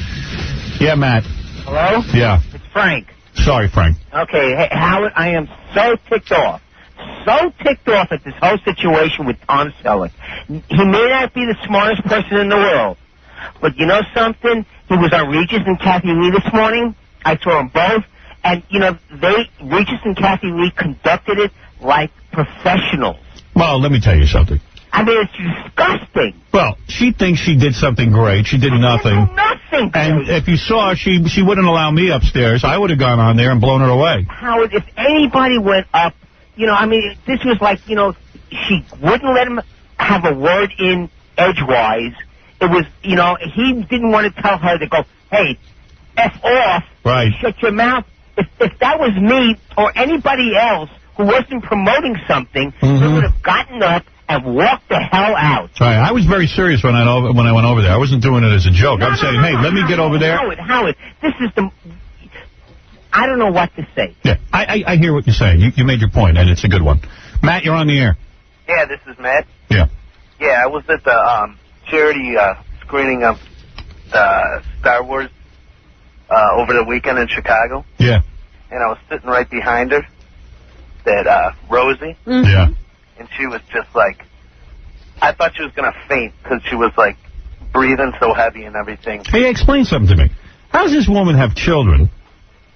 Yeah, Matt. Hello? Yeah. It's Frank. Sorry, Frank. Okay, hey, Howard, I am so ticked off. So ticked off at this whole situation with Tom Selleck. He may not be the smartest person in the world, but you know something? He was on Regis and Kathy Lee this morning. I saw them both, and you know Regis and Kathy Lee conducted it like professionals. Well, let me tell you something. I mean, it's disgusting. Well, she thinks she did something great. She did nothing. Nothing. And if you saw her, she wouldn't allow me upstairs. I would have gone on there and blown her away. Howard, if anybody went up, you know, I mean, this was like, you know, she wouldn't let him have a word in edgewise. It was, you know, he didn't want to tell her to go, hey, F off. Right. Shut your mouth. If that was me or anybody else who wasn't promoting something, they would have gotten up and walked the hell out. Right. I was very serious when I went over there. I wasn't doing it as a joke. I was saying, hey, let me get over there. Howard, this is the... I don't know what to say. Yeah, I hear what you're saying. You made your point, and it's a good one. Matt, you're on the air. Yeah, this is Matt. Yeah. Yeah, I was at the charity screening of Star Wars over the weekend in Chicago. Yeah. And I was sitting right behind her, that Rosie. Yeah. And she was just like, I thought she was going to faint because she was like breathing so heavy and everything. Hey, explain something to me. How does this woman have children?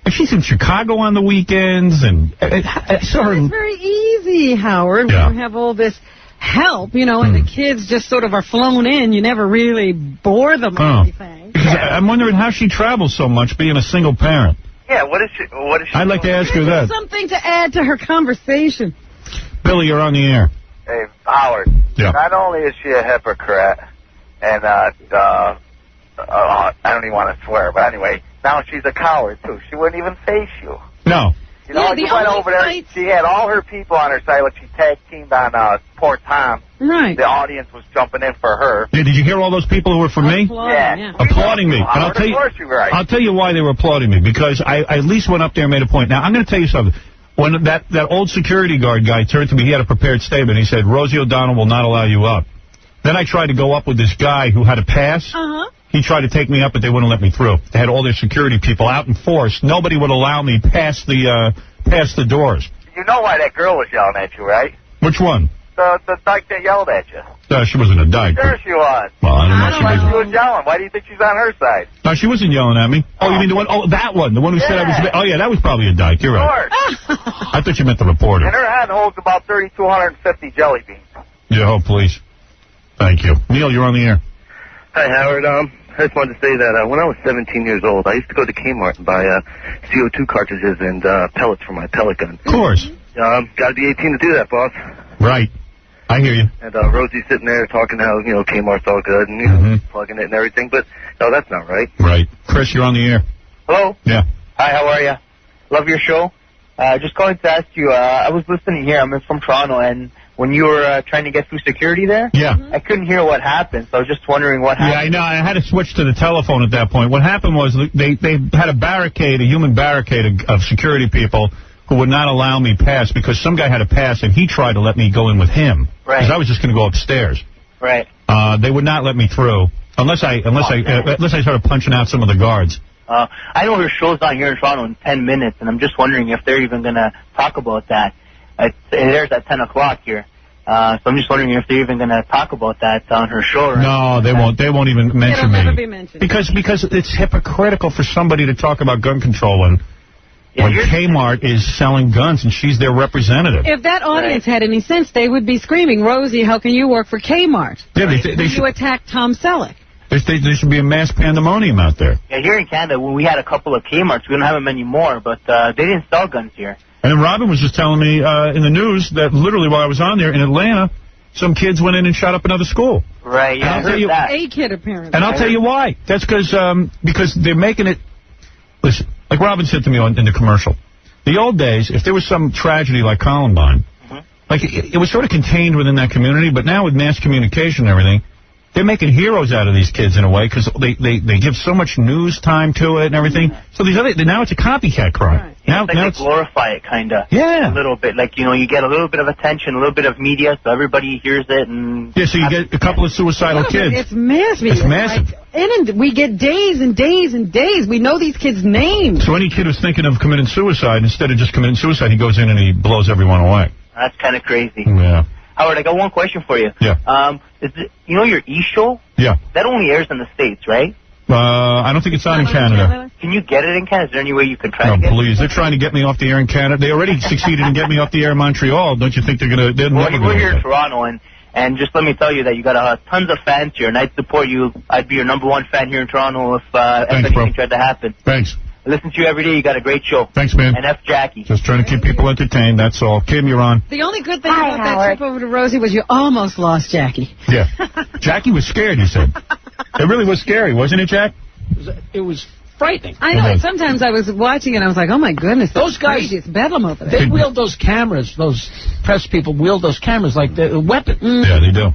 If she's in Chicago on the weekends, and I saw her. It's very easy, Howard. Yeah. When you have all this help, you know, and the kids just sort of are flown in. You never really bore them or anything. Because I'm wondering how she travels so much being a single parent. Yeah, what is she? I'd like to ask her that. Something to add to her conversation. Billy, you're on the air. Hey, Howard. Yeah. Not only is she a hypocrite, and I don't even want to swear, but anyway, now she's a coward too. She wouldn't even face you. No. You know, you went over there. She had all her people on her side, like she tag teamed on poor Tom. Right. The audience was jumping in for her. Yeah, did you hear all those people who were for me? Yeah. Applauding me. And I'll tell you, Of course you were right. I'll tell you why they were applauding me, because I at least went up there and made a point. Now, I'm going to tell you something. When that old security guard guy turned to me, he had a prepared statement. He said, Rosie O'Donnell will not allow you up. Then I tried to go up with this guy who had a pass. He tried to take me up, but they wouldn't let me through. They had all their security people out in force. Nobody would allow me past the doors. You know why that girl was yelling at you, right? Which one? The dyke that yelled at you. No, she wasn't a dyke. Sure she was. Well, I don't know. She was yelling. Why do you think she's on her side? No, she wasn't yelling at me. Oh, you mean the one? Oh, that one. The one who said I was... Oh, yeah, that was probably a dyke. You're right. Of course. I thought you meant the reporter. And her head holds about 3,250 jelly beans. Yeah, oh, please. Thank you. Neil, you're on the air. Hi, Howard. I just wanted to say that when I was 17 years old, I used to go to Kmart and buy CO2 cartridges and pellets for my pellet gun. Of course. Got to be 18 to do that, boss. Right. I hear you. And Rosie's sitting there talking how, you know, Kmart's all good and, you know, plugging it and everything. But, no, that's not right. Right. Chris, you're on the air. Hello. Yeah. Hi, how are you? Love your show. Just calling to ask you, I was listening here. I'm from Toronto, and when you were trying to get through security there, I couldn't hear what happened, so I was just wondering what happened. Yeah, I know. I had to switch to the telephone at that point. What happened was they had a barricade, a human barricade of security people who would not allow me pass because some guy had a pass and he tried to let me go in with him. Right. Because I was just going to go upstairs. Right. They would not let me through unless I started punching out some of the guards. I know her show's not here in Toronto in 10 minutes, and I'm just wondering if they're even going to talk about that. It airs at 10 o'clock here. So I'm just wondering if they're even going to talk about that on her show. No, they won't. They won't even mention me. It'll never be mentioned. Because it's hypocritical for somebody to talk about gun control when Kmart is selling guns and she's their representative. If that audience had any sense, they would be screaming, Rosie, how can you work for Kmart? Yeah, they you attack Tom Selleck. There should be a mass pandemonium out there. Yeah, here in Canada, when we had a couple of Kmarts, we don't have them anymore, but they didn't sell guns here. And then Robin was just telling me in the news that literally while I was on there in Atlanta, some kids went in and shot up another school. Right, yeah, I heard that. A kid, apparently. And I'll tell you why. That's because they're making it... Listen, like Robin said to me in the commercial, the old days, if there was some tragedy like Columbine, like it was sort of contained within that community, but now with mass communication and everything, they're making heroes out of these kids in a way because they give so much news time to it and everything. So now it's a copycat crime. Right. Now they glorify it, kind of. Yeah. A little bit. Like, you get a little bit of attention, a little bit of media, so everybody hears it. And yeah, so you get a couple of suicidal kids. It's massive. It's massive. And we get days and days and days. We know these kids' names. So any kid who's thinking of committing suicide, instead of just committing suicide, he goes in and he blows everyone away. That's kind of crazy. Yeah. Howard, I got one question for you. Yeah. Your E-show? Yeah. That only airs in the States, right? I don't think it's on in Canada. Can you get it in Canada? Is there any way you can try to get please. They're trying to get me off the air in Canada. They already succeeded in getting me off the air in Montreal. Don't you think they're going to... Well, we're here in Toronto, and just let me tell you that you got tons of fans here, and I'd support you. I'd be your #1 fan here in Toronto if anything tried to happen. Thanks. I listen to you every day. You got a great show. Thanks, man. And F Jackie. Just trying to keep people entertained, that's all. Kim, you're on. The only good thing about that trip over to Rosie was you almost lost Jackie. Yeah. Jackie was scared, you said. It really was scary, wasn't it, Jack? It was frightening. I know. And sometimes I was watching it, I was like, oh, my goodness. Those guys, crazy. It's bedlam over there. They wield those cameras. Those press people wield those cameras like they're weapons. Yeah, they do.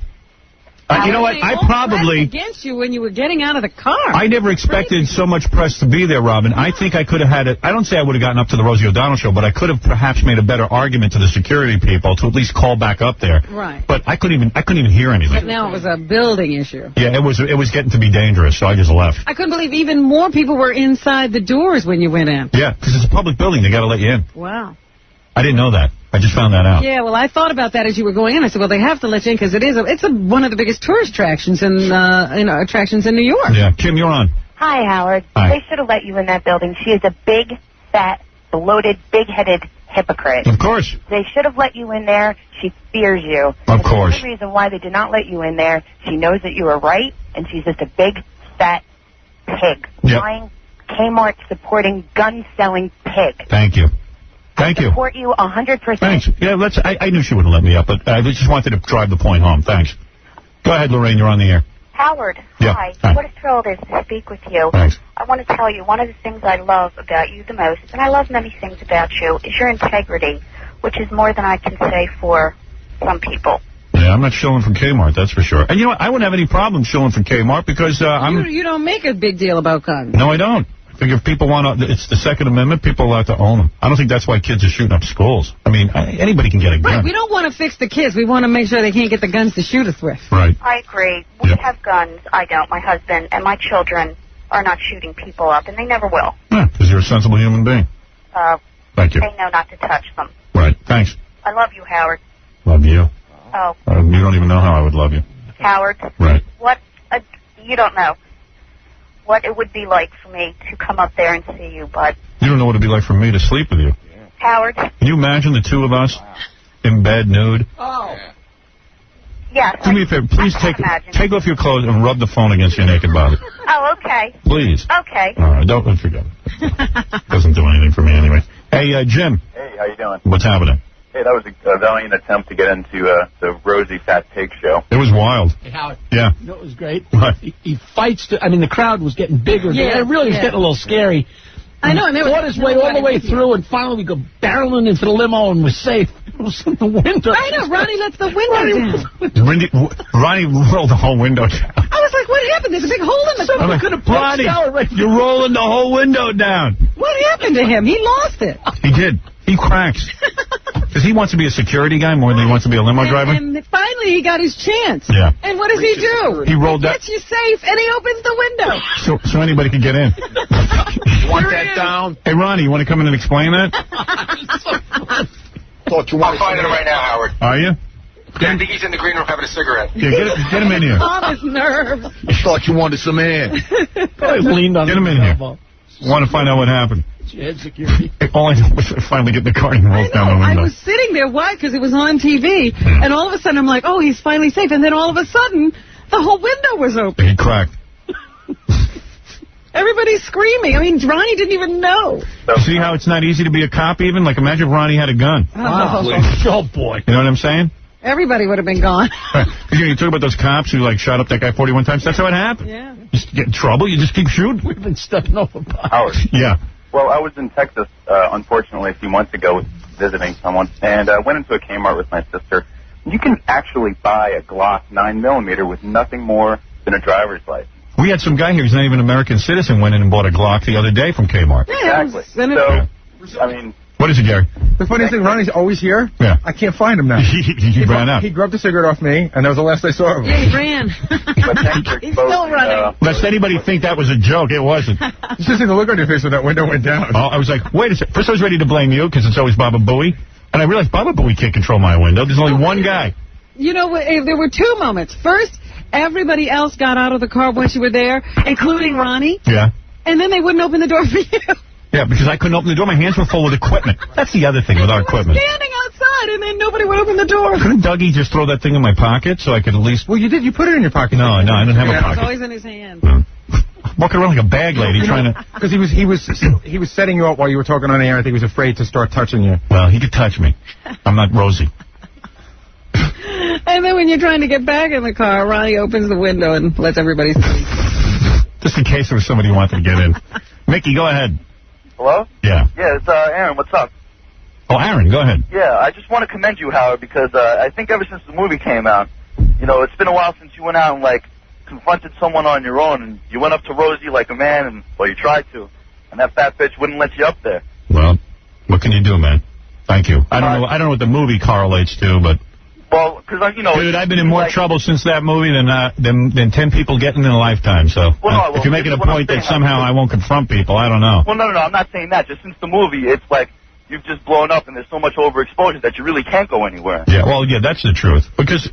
You know what? I probably... against you when you were getting out of the car. I never expected so much press to be there, Robin. I think I could have had it. I don't say I would have gotten up to the Rosie O'Donnell show, but I could have perhaps made a better argument to the security people to at least call back up there. Right. But I couldn't even hear anything. But now it was a building issue. Yeah, it was getting to be dangerous, so I just left. I couldn't believe even more people were inside the doors when you went in. Yeah, because it's a public building. They got to let you in. Wow. I didn't know that. I just found that out. Yeah, well, I thought about that as you were going in. I said, well, they have to let you in because it's one of the biggest tourist attractions in New York. Yeah, Kim, you're on. Hi, Howard. Hi. They should have let you in that building. She is a big, fat, bloated, big-headed hypocrite. Of course. They should have let you in there. She fears you. Of course. The reason why they did not let you in there, she knows that you are right, and she's just a big, fat pig. Yep. Lying, Kmart-supporting, gun-selling pig. Thank you. Thank you. Support you 100%. Thanks. Yeah, I knew she wouldn't let me up, but I just wanted to drive the point home. Thanks. Go ahead, Lorraine. You're on the air. Howard, Yeah. hi. What a thrill it is to speak with you. Thanks. I want to tell you, one of the things I love about you the most, and I love many things about you, is your integrity, which is more than I can say for some people. Yeah, I'm not shilling from Kmart, that's for sure. And you know what? I wouldn't have any problem shilling from Kmart because You don't make a big deal about guns. No, I don't. I think if people want to, it's the Second Amendment, people are allowed to own them. I don't think that's why kids are shooting up schools. I mean, anybody can get a gun. Right, we don't want to fix the kids. We want to make sure they can't get the guns to shoot us with. Right. I agree. We have guns. I don't. My husband and my children are not shooting people up, and they never will. Yeah, because you're a sensible human being. Thank you. They know not to touch them. Right, thanks. I love you, Howard. Love you. Oh. You don't even know how I would love you. Howard. Right. You don't know what it would be like for me to come up there and see you, bud. You don't know what it'd be like for me to sleep with you. Howard. Can you imagine the two of us in bed nude? Oh. Yes. Do me a favor. Please take off your clothes and rub the phone against your naked body. Oh, okay. Please. Okay. All right, don't forget it. Doesn't do anything for me anyway. Hey, Jim. Hey, how you doing? What's happening? Hey, that was a valiant attempt to get into the Rosie Fat Pig show. It was wild. Hey, Howard. Yeah. You know, it was great. What? He fights. The crowd was getting bigger. Yeah, it really was getting a little scary. I know. And fought his way all the way through, and finally we go barreling into the limo and we're safe. It was in the window. I know. Ronnie lets the window down. Ronnie rolled the whole window down. I was like, what happened? There's a big hole in the door. Ronnie, you're rolling the whole window down. What happened to him? He lost it. He did. He cracks. Because he wants to be a security guy more than he wants to be a limo driver. And finally he got his chance. Yeah. And what does he do? He rolled He that. gets you safe, and he opens the window. So anybody can get in. You want that down? Hey, Ronnie, you want to come in and explain that? Thought you I'm finding him right now, Howard. Are you? I think he's in the green room having a cigarette. Yeah, get him in here. On his nerves. Thought you wanted some air. Leaned on Get him in here. Want to find out what happened. Head security. All I did was finally get the car and rolled down the window. I was sitting there, why? Because it was on TV. And all of a sudden I'm like, oh, he's finally safe. And then all of a sudden, the whole window was open. He cracked. Everybody's screaming. I mean, Ronnie didn't even know. See how it's not easy to be a cop even? Like, imagine if Ronnie had a gun. Oh, oh boy. You know what I'm saying? Everybody would have been gone. You talk about those cops who, like, shot up that guy 41 times. That's how it happened. Yeah. You just get in trouble. You just keep shooting. We've been stepping over. Howard. Yeah. Well, I was in Texas, unfortunately, a few months ago visiting someone, and I went into a Kmart with my sister. You can actually buy a Glock 9mm with nothing more than a driver's license. We had some guy here who's not even an American citizen went in and bought a Glock the other day from Kmart. Yeah, Exactly. So, I mean... What is it, Gary? The funniest thing, Ronnie's always here. Yeah. I can't find him now. He ran out. He grabbed a cigarette off me, and that was the last I saw of him. Yeah, he ran. He's still running. Lest anybody think that was a joke, it wasn't. You should see the look on your face when that window went down. Oh, I was like, wait a second. First I was ready to blame you, because it's always Baba Booey. And I realized Baba Booey can't control my window. There's only one guy. You know, there were two moments. First, everybody else got out of the car once you were there, including Ronnie. Yeah. And then they wouldn't open the door for you. Yeah, because I couldn't open the door. My hands were full with equipment. That's the other thing with our equipment. Standing outside, and then nobody would open the door. Couldn't Dougie just throw that thing in my pocket so I could at least... Well, you did. You put it in your pocket. No, I didn't have a It was pocket. always in his hand. Walking around like a bag lady trying to... Because he was setting you up while you were talking on the air. I think he was afraid to start touching you. Well, he could touch me. I'm not Rosie. And then when you're trying to get back in the car, Ronnie opens the window and lets everybody see. Just in case there was somebody who wanted to get in. Mickey, go ahead. Hello? Yeah. Yeah, it's Aaron. What's up? Oh, Aaron, go ahead. Yeah, I just want to commend you, Howard, because I think ever since the movie came out, you know, it's been a while since you went out and, like, confronted someone on your own, and you went up to Rosie like a man, and, well, you tried to, and that fat bitch wouldn't let you up there. Well, what can you do, man? Thank you. I don't know what the movie correlates to, but... Well, because, you know... Dude, I've been in more trouble since that movie than 10 people getting in a lifetime, so... Well, if you're making a point that somehow I won't confront people, I don't know. Well, no, I'm not saying that. Just since the movie, it's like you've just blown up and there's so much overexposure that you really can't go anywhere. Yeah, well, yeah, that's the truth. Because...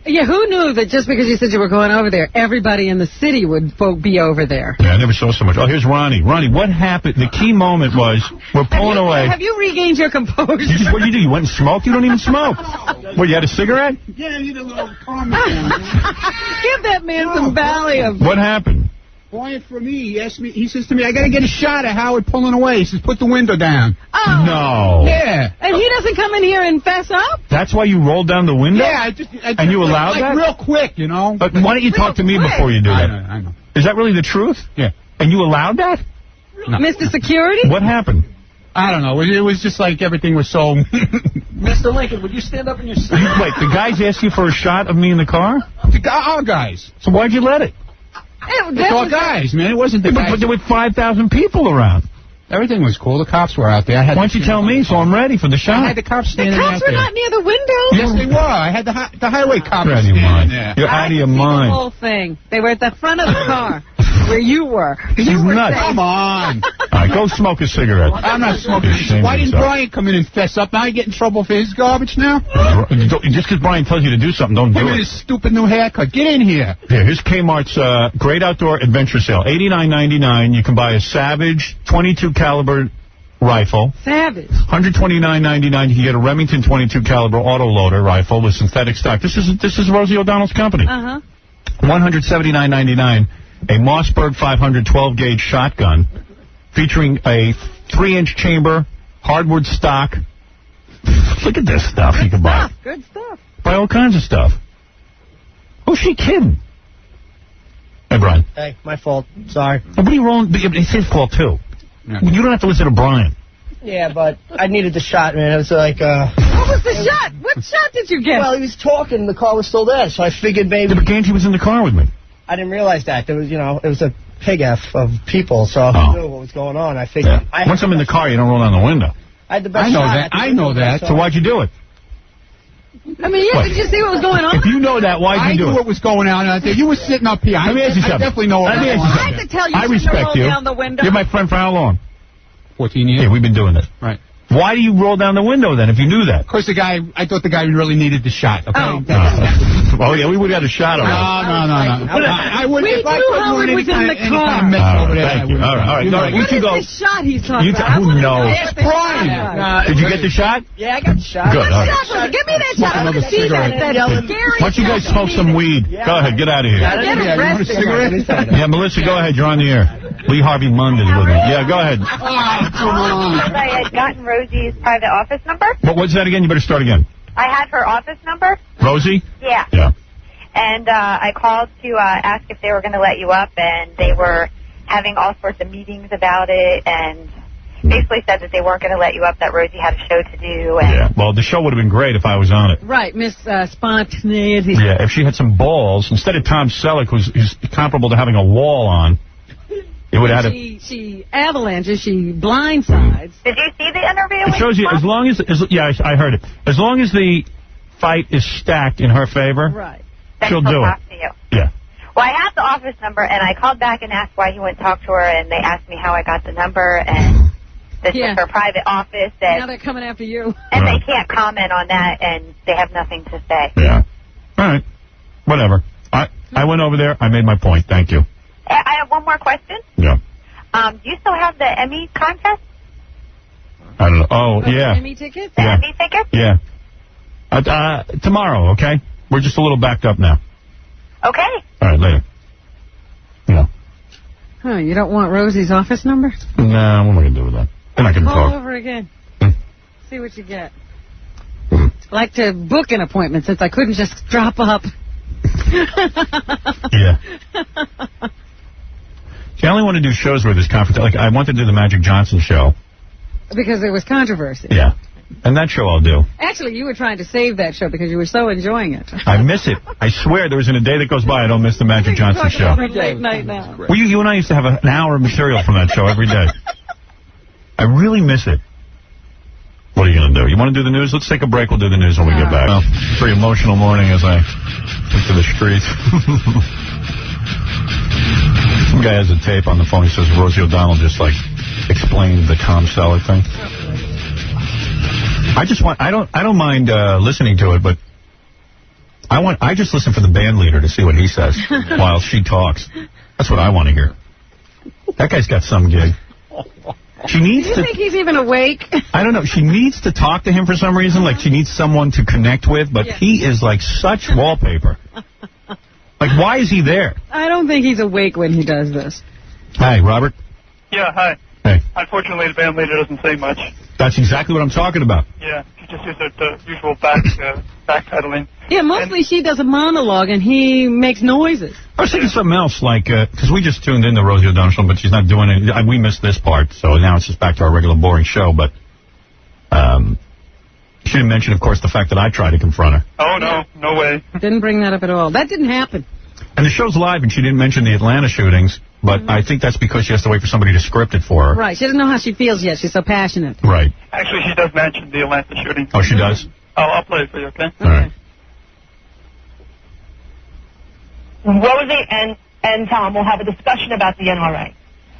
Yeah, who knew that just because you said you were going over there, everybody in the city would be over there? Yeah, I never saw so much. Oh, here's Ronnie. Ronnie, what happened? The key moment was we're pulling away. Have you regained your composure? What did you do? You went and smoked? You don't even smoke. What, you had a cigarette? Yeah, I need a little calm. Give that man some Valium. What happened? Boy, for me, he says to me, I got to get a shot at Howard pulling away. He says, put the window down. Oh. No. Yeah. And he doesn't come in here and fess up? That's why you rolled down the window? Yeah, I just and you allowed that? real quick, you know. But why don't you talk to me before you do that? I know. Is that really the truth? Yeah. And you allowed that? No. Mr. Security? What happened? I don't know. It was just like everything was so... Mr. Lincoln, would you stand up in your seat? Wait, the guys asked you for a shot of me in the car? Our guys. So why'd you let it? It's all guys, man. It wasn't the guys. But there were 5,000 people around. Everything was cool. The cops were out there. Why don't you tell me so I'm ready for the shot? I had the cops standing The out there. cops were not near the window. Yes, they were. I had the highway cops You're out of your mind. You're out of your mind. The whole thing. They were at the front of the car where you were. You were nuts. Come on. All right, go smoke a cigarette. I'm not smoking. Why didn't Brian come in and fess up? Now I get in trouble for his garbage now? Just because Brian tells you to do something, don't do Him and it. his stupid new haircut. Get in here. Here, here's Kmart's great outdoor adventure sale. $89.99. You can buy a Savage 22 caliber rifle. Savage. $129.99. You can get a Remington 22 caliber autoloader rifle with synthetic stock. This is Rosie O'Donnell's company. Uh-huh. $179.99. A Mossberg 500 12-gauge shotgun featuring a 3-inch chamber, hardwood stock. Look at this stuff you can buy. Good stuff. Buy all kinds of stuff. Who's she kidding? Hey, Brian. Hey, my fault. Sorry. What are you wrong? It's his fault, too. Yeah. You don't have to listen to Brian. Yeah, but I needed the shot, man. It was like, What was the shot? What shot did you get? Well, he was talking. The car was still there, so I figured maybe... But Ganji was in the car with me. I didn't realize that. There was, it was a pig F of people, so I knew what was going on. I figured... Yeah. Once I'm in the car, you don't roll down the window. I had the best shot. I know that. So why'd you do it? I mean, yeah, did you see what was going on? If you know that, why'd you do it? I knew what was going on out there. You were sitting up here. Let me ask you something. I definitely know what was going on. I had to tell you I respect you. down the window. You're my friend for how long? 14 years. Yeah, we've been doing this. Right. Why do you roll down the window then if you knew that? Because I thought the guy really needed the shot. Okay. Oh yeah, we would have had a shot of it. No. I would. We If I knew couldn't Howard run was in the any kind car. of mess over there. Thank you. All right. You What two is go. this shot he's talking about? Who knows? Ask Brian. Did you get the shot? Yeah, I got the shot. Good. All right. Shot, give me that shot. I want to see that scary. Why don't you guys smoke some weed? Go ahead, get out of here. Get arrested. Yeah, Melissa, go ahead. You're on the air. Lee Harvey Mund is with me. Yeah, go ahead. I had gotten Rosie's private office number. What's that again? You better start again. I had her office number. Rosie? Yeah. Yeah. And I called to ask if they were going to let you up, and they were having all sorts of meetings about it, and basically said that they weren't going to let you up, that Rosie had a show to do. And Yeah. Well, the show would have been great if I was on it. Right, Miss Spontaneity. Yeah, if she had some balls, instead of Tom Selleck, who's comparable to having a wall on, it would have had a... She avalanches, she blindsides. Did you see the interview? It shows you, as long as yeah, I heard it. As long as the fight is stacked in her favor, right, she'll do it. To you. Yeah. Well, I have the office number, and I called back and asked why he wouldn't talk to her, and they asked me how I got the number, and this is her private office. And now they're coming after you. And they can't comment on that, and they have nothing to say. Yeah. All right. Whatever. I went over there. I made my point. Thank you. I have one more question. Yeah. Do you still have the Emmy contest? I don't know. Oh, yeah. Emmy tickets? Yeah. Emmy tickets? Yeah. Tomorrow, okay? We're just a little backed up now. Okay. All right, later. Yeah. Huh, you don't want Rosie's office number? No, what am I going to do with that? Then I can Call talk. over again. See what you get. Like to book an appointment since I couldn't just drop up. Yeah. See, I only want to do shows where there's conference. Like, I want to do the Magic Johnson show. Because there was controversy. Yeah. And that show I'll do. Actually, you were trying to save that show because you were so enjoying it. I miss it. I swear there isn't a day that goes by I don't miss the Magic Johnson show. Late night now. Well, you and I used to have an hour of material from that show every day. I really miss it. What are you going to do? You want to do the news? Let's take a break. We'll do the news when we get back. Well, pretty emotional morning as I went to the streets. Some guy has a tape on the phone. He says Rosie O'Donnell just, like, explained the Tom Selleck thing. I don't mind listening to it, but I just listen for the band leader to see what he says while she talks. That's what I want to hear. That guy's got some gig. She needs Do you think he's even awake? I don't know. She needs to talk to him for some reason. Like, she needs someone to connect with, but he is like such wallpaper. Like, why is he there? I don't think he's awake when he does this. Hi, Robert. Yeah, hi. Hey. Unfortunately, the band leader doesn't say much. That's exactly what I'm talking about. Yeah, she just uses the usual backpedaling. Yeah, mostly she does a monologue and he makes noises. I was thinking something else, like, because we just tuned in to Rosie O'Donnell show, but she's not doing it. We missed this part, so now it's just back to our regular boring show, but she didn't mention, of course, the fact that I tried to confront her. Oh, no, no way. Didn't bring that up at all. That didn't happen. And the show's live, and she didn't mention the Atlanta shootings, but I think that's because she has to wait for somebody to script it for her. Right, she doesn't know how she feels yet. She's so passionate. Right. Actually, she does mention the Atlanta shooting. Oh, she does? I'll play it for you, okay? All right. Rosie and Tom will have a discussion about the NRA.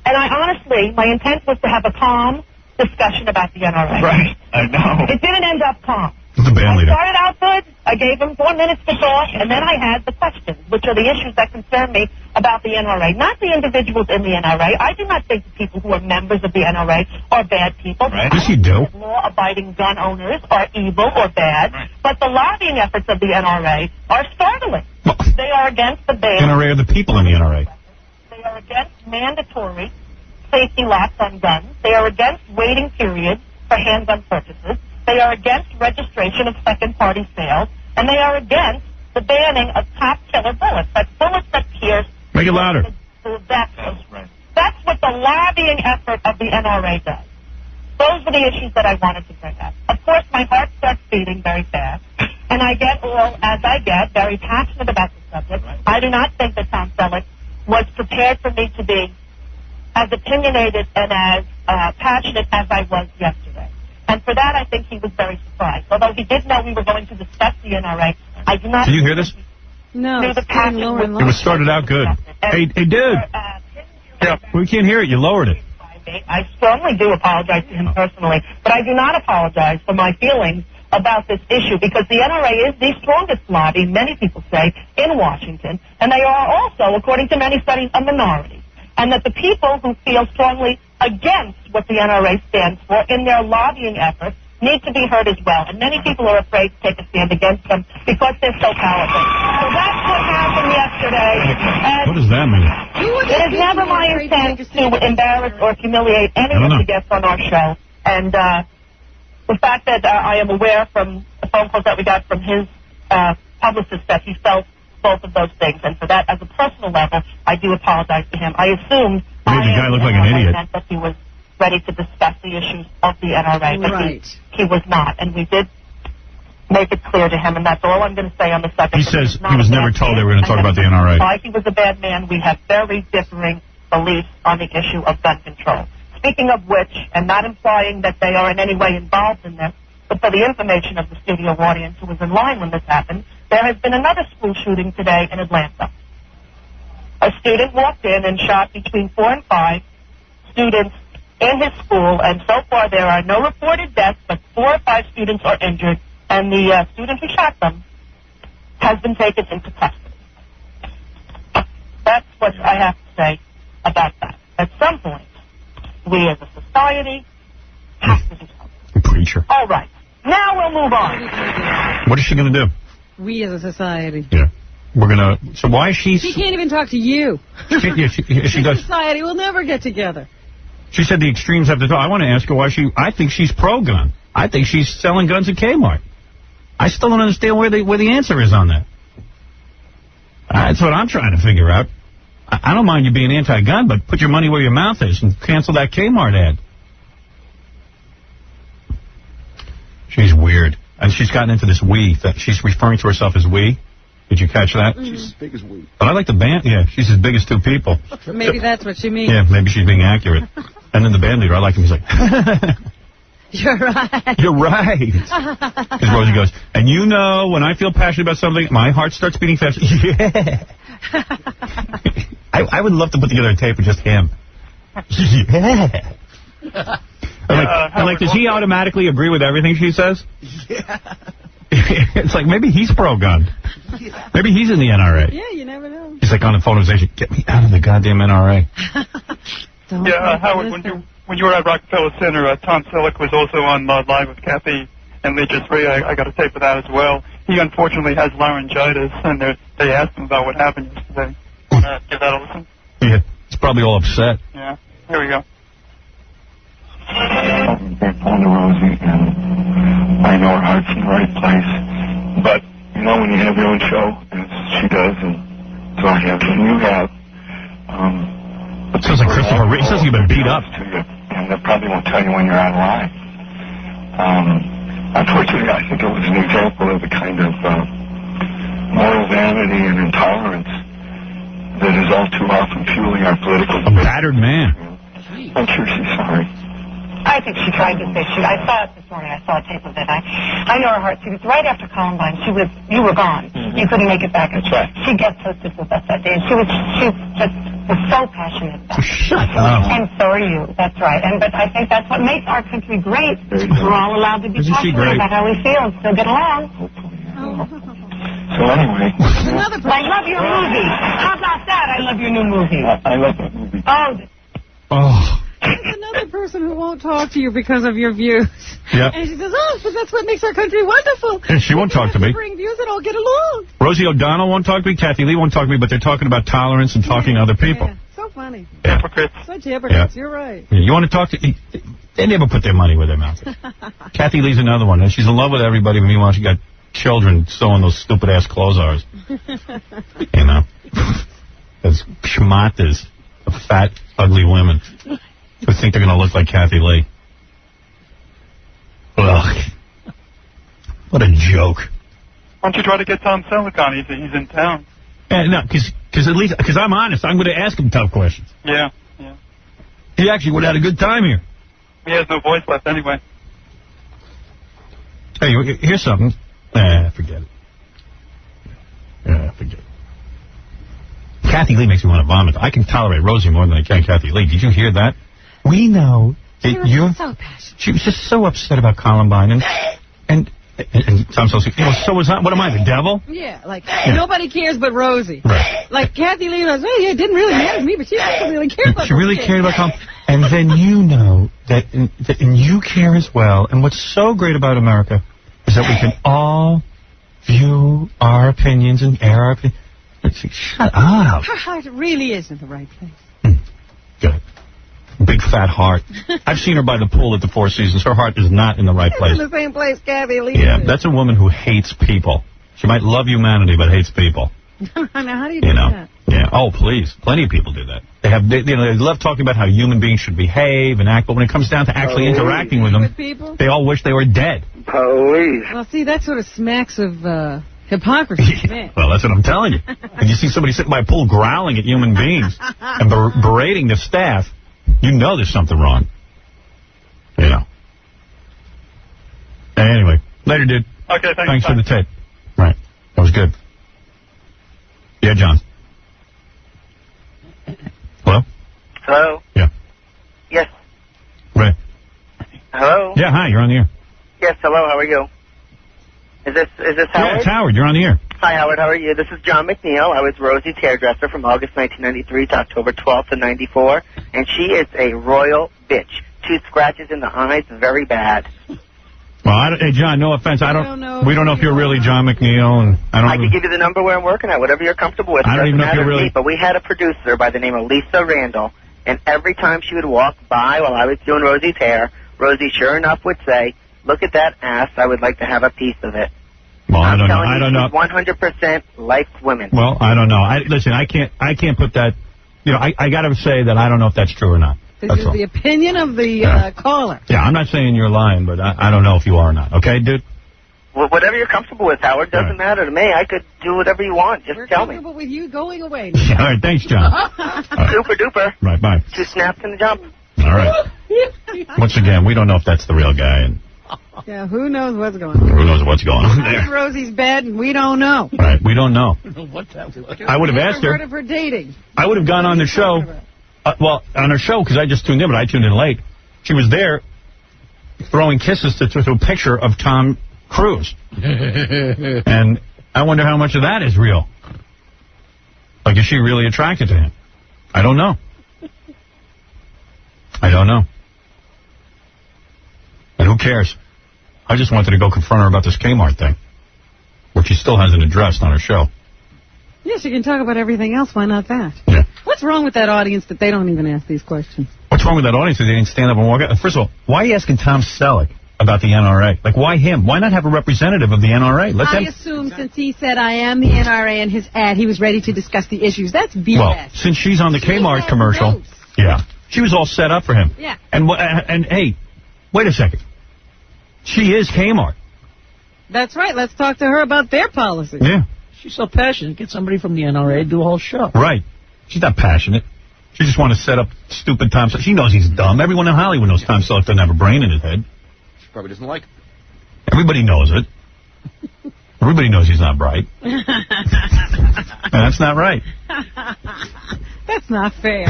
And I honestly, my intent was to have a calm discussion about the NRA. Right, I know. It didn't end up calm. The band leader. Started out good. I gave him 4 minutes to talk, and then I had the questions, which are the issues that concern me about the NRA. Not the individuals in the NRA. I do not think the people who are members of the NRA are bad people. Right. Yes, you do. Law-abiding gun owners are evil or bad, but the lobbying efforts of the NRA are startling. They are against the ban. NRA are the people in the NRA. They are against mandatory safety locks on guns. They are against waiting periods for handgun purchases. They are against registration of second-party sales, and they are against the banning of top-killer bullets. That's bullets that pierce. Make it louder. That's what the lobbying effort of the NRA does. Those were the issues that I wanted to bring up. Of course, my heart starts beating very fast, and I get very passionate about the subject. I do not think that Tom Selleck was prepared for me to be as opinionated and as passionate as I was yesterday. And for that, I think he was very surprised. Although he did know we were going to discuss the NRA, I do not... Can you hear this? No, the passion It was started out good. Hey, dude. Yeah, we can't hear it. You lowered it. I strongly do apologize to him personally, but I do not apologize for my feelings about this issue, because the NRA is the strongest lobby, many people say, in Washington, and they are also, according to many studies, a minority. And that the people who feel strongly against what the NRA stands for in their lobbying efforts need to be heard as well. And many people are afraid to take a stand against them because they're so powerful. So that's what happened yesterday. And what does that mean? it is never my intent to embarrass or humiliate any of the guests on our show. And the fact that I am aware from a phone calls that we got from his publicist that he felt both of those things. And for that, as a personal level, I do apologize to him. I assumed Made the guy look like an idiot. that he was ready to discuss the issues of the NRA, but he was not. And we did make it clear to him, and that's all I'm going to say on the subject. He says he was never told they were going to talk about the NRA. Why he was a bad man, we have very differing beliefs on the issue of gun control. Speaking of which, and not implying that they are in any way involved in this, but for the information of the studio audience who was in line when this happened, there has been another school shooting today in Atlanta. A student walked in and shot between 4 and 5 students in his school, and so far there are no reported deaths, but 4 or 5 students are injured, and the student who shot them has been taken into custody. That's what I have to say about that. At some point, we as a society have to do something. Preacher. All right. Now we'll move on. What is she going to do? We as a society. Yeah. We're going to... So why is she... She can't even talk to you. She does. Society will never get together. She said the extremes have to talk. I want to ask her why she... I think she's pro-gun. I think she's selling guns at Kmart. I still don't understand where the answer is on that. That's what I'm trying to figure out. I don't mind you being anti-gun, but put your money where your mouth is and cancel that Kmart ad. She's weird. And she's gotten into this we. That she's referring to herself as we. Did you catch that? She's as big as we. But I like the band. Yeah, she's as big as 2 people. Maybe that's what she means. Yeah, maybe she's being accurate. And then the band leader, I like him. He's like, You're right. You're right. Because Rosie goes, and you know, when I feel passionate about something, my heart starts beating fast. Yeah. I would love to put together a tape with just him. Yeah. Does he automatically agree with everything she says? Yeah. It's like, maybe he's pro-gun. Yeah. Maybe he's in the NRA. Yeah, you never know. He's like on the phone with Asia, get me out of the goddamn NRA. Howard, when you were at Rockefeller Center, Tom Selleck was also on Live with Kathy and Lee just Ray. I got a tape of that as well. He unfortunately has laryngitis, and they asked him about what happened yesterday. Want to give that a listen? Yeah, he's probably all upset. Yeah, here we go. On to Rosie, and I know her heart's in the right place. But, you know, when you have your own show, as she does, and so I have, and you have, it sounds like Christopher Reeve. He says you've been beat up. To you, and they probably won't tell you when you're online. Unfortunately, I think it was an example of the kind of moral vanity and intolerance that is all too often fueling our political debate. A battered man. I'm sure she's sorry. I think she tried to say I saw it this morning. I saw a tape of it. I know her heart. She was right after Columbine. You were gone. You couldn't make it back. That's right. She gets hosted with us that day, and she was so passionate about it. Shut up. And so are you. That's right. But I think that's what makes our country great. We're all allowed to be passionate about how we feel and still get along. So anyway. I love your movie. How about that? I love your new movie. I love that movie. Oh. There's another person who won't talk to you because of your views. Yep. And she says, but that's what makes our country wonderful. And she won't talk to me. Bring views and all get along. Rosie O'Donnell won't talk to me. Kathy Lee won't talk to me, but they're talking about tolerance and talking to other people. Yeah. So funny. Yeah. Hypocrites. Such hypocrites. Yeah. You're right. Yeah, you want to talk to... They never put their money where their mouth is. Kathy Lee's another one. And she's in love with everybody. Meanwhile, she got children sewing those stupid-ass clothes of ours. You know? Those schmatas of fat, ugly women who think they're going to look like Kathy Lee. Ugh. What a joke. Why don't you try to get Tom Selleck on? He's in town. Yeah, no, because I'm honest. I'm going to ask him tough questions. Yeah. He actually would have had a good time here. He has no voice left anyway. Hey, here's something. Forget it. Kathy Lee makes me want to vomit. I can tolerate Rosie more than I can Kathy Lee. Did you hear that? We know that you're so passionate. She was just so upset about Columbine, and Tom Selleck, so was I. What am I, the devil? Yeah, nobody cares but Rosie. Right. Like Kathy Lee was, it didn't really matter to me, but she actually really cared about. She really cared about Columbine, and then you know that, and you care as well. And what's so great about America is that we can all view our opinions and air our opinions. Shut up. Her heart really is in the right place. Good. Big big fat heart. I've seen her by the pool at the Four Seasons. Her heart is not in the right place. In the same place Kathy Lee Yeah, is. that's a woman who hates people. She might love humanity, but hates people. Now, how do you do that? Yeah. Oh, please. Plenty of people do that. They love talking about how human beings should behave and act, but when it comes down to actually interacting with them, people? they all wish they were dead. Police. Well, see, that sort of smacks of hypocrisy to me. Well, that's what I'm telling you. When you see somebody sitting by a pool growling at human beings and berating the staff, you know there's something wrong. You know. Anyway, later, dude. Okay, Thanks for the tape. Right. That was good. Yeah, John. Hello? Hello? Yeah. Yes. Ray. Hello? Yeah, hi, you're on the air. Yes, hello, how are you? Is this Howard? Yeah, it's Howard, you're on the air. Hi, Howard, how are you? This is John McNeil. I was Rosie's hairdresser from August 1993 to October 12th of 94, and she is a royal bitch. 2 scratches in the eyes, very bad. Well, hey, John, no offense. We don't know if you're really John McNeil, and I could give you the number where I'm working at, whatever you're comfortable with. I don't even know if you're really... But we had a producer by the name of Lisa Randall, and every time she would walk by while I was doing Rosie's hair, Rosie sure enough would say, "Look at that ass, I would like to have a piece of it." Well, I don't know. She's 100% likes women. Well, I don't know. Listen, I can't put that... You know, I got to say that I don't know if that's true or not. This is the opinion of the caller. Yeah, I'm not saying you're lying, but I don't know if you are or not. Okay, dude? Well, whatever you're comfortable with, Howard, doesn't matter to me. I could do whatever you want. Just tell me. Comfortable with you going away. All right, thanks, John. Super duper. Right, bye. 2 snaps in the jump. All right. Once again, we don't know if that's the real guy, and Yeah, who knows what's going on. who knows what's going on I'm in there. Rosie's bed, and we don't know. Right, we don't know. What's that? I would have asked her. Heard of her dating. I would have gone on the show. Well, on her show, because I just tuned in, but I tuned in late. She was there throwing kisses to a picture of Tom Cruise. And I wonder how much of that is real. Like, is she really attracted to him? I don't know. I don't know. And who cares? I just wanted to go confront her about this Kmart thing, which she still hasn't addressed on her show. Yes, you can talk about everything else. Why not that? Yeah. What's wrong with that audience that they don't even ask these questions? What's wrong with that audience that they didn't stand up and walk out? First of all, why are you asking Tom Selleck about the NRA? Like, why him? Why not have a representative of the NRA? I assume since he said I am the NRA in his ad, he was ready to discuss the issues. That's BS. Well, since she's on the Kmart commercial, yeah, she was all set up for him. Yeah. And hey, wait a second. She is Kmart. That's right. Let's talk to her about their policy. Yeah. She's so passionate. Get somebody from the NRA to do a whole show. Right. She's not passionate. She just wants to set up stupid Tom Selleck. She knows he's dumb. Everyone in Hollywood knows Tom Selleck doesn't have a brain in his head. She probably doesn't like him. Everybody knows it. Everybody knows he's not bright. And that's not right. That's not fair.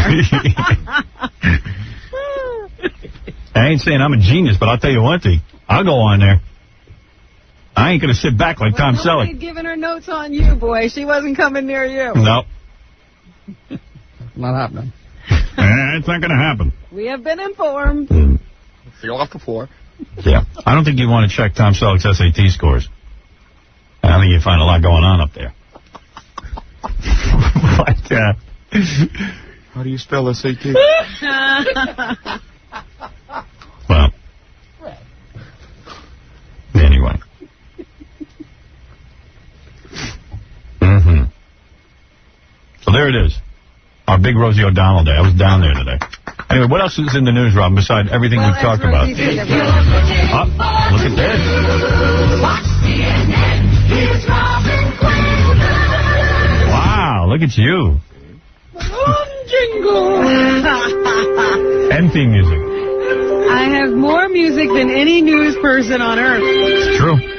I ain't saying I'm a genius, but I'll tell you one thing. I'll go on there. I ain't going to sit back like Tom Selleck. Nobody giving her notes on you, boy. She wasn't coming near you. No. Not happening. It's not going to happen. We have been informed. Feel off the floor. Yeah. I don't think you want to check Tom Selleck's SAT scores. I think you find a lot going on up there. But, how do you spell SAT? Well. Anyway. So there it is. Our big Rosie O'Donnell day. I was down there today. Anyway, what else is in the news, Robin, besides everything we've talked about? Look at this. Wow, look at you. Jingle. And theme music. I have more music than any news person on earth. It's true.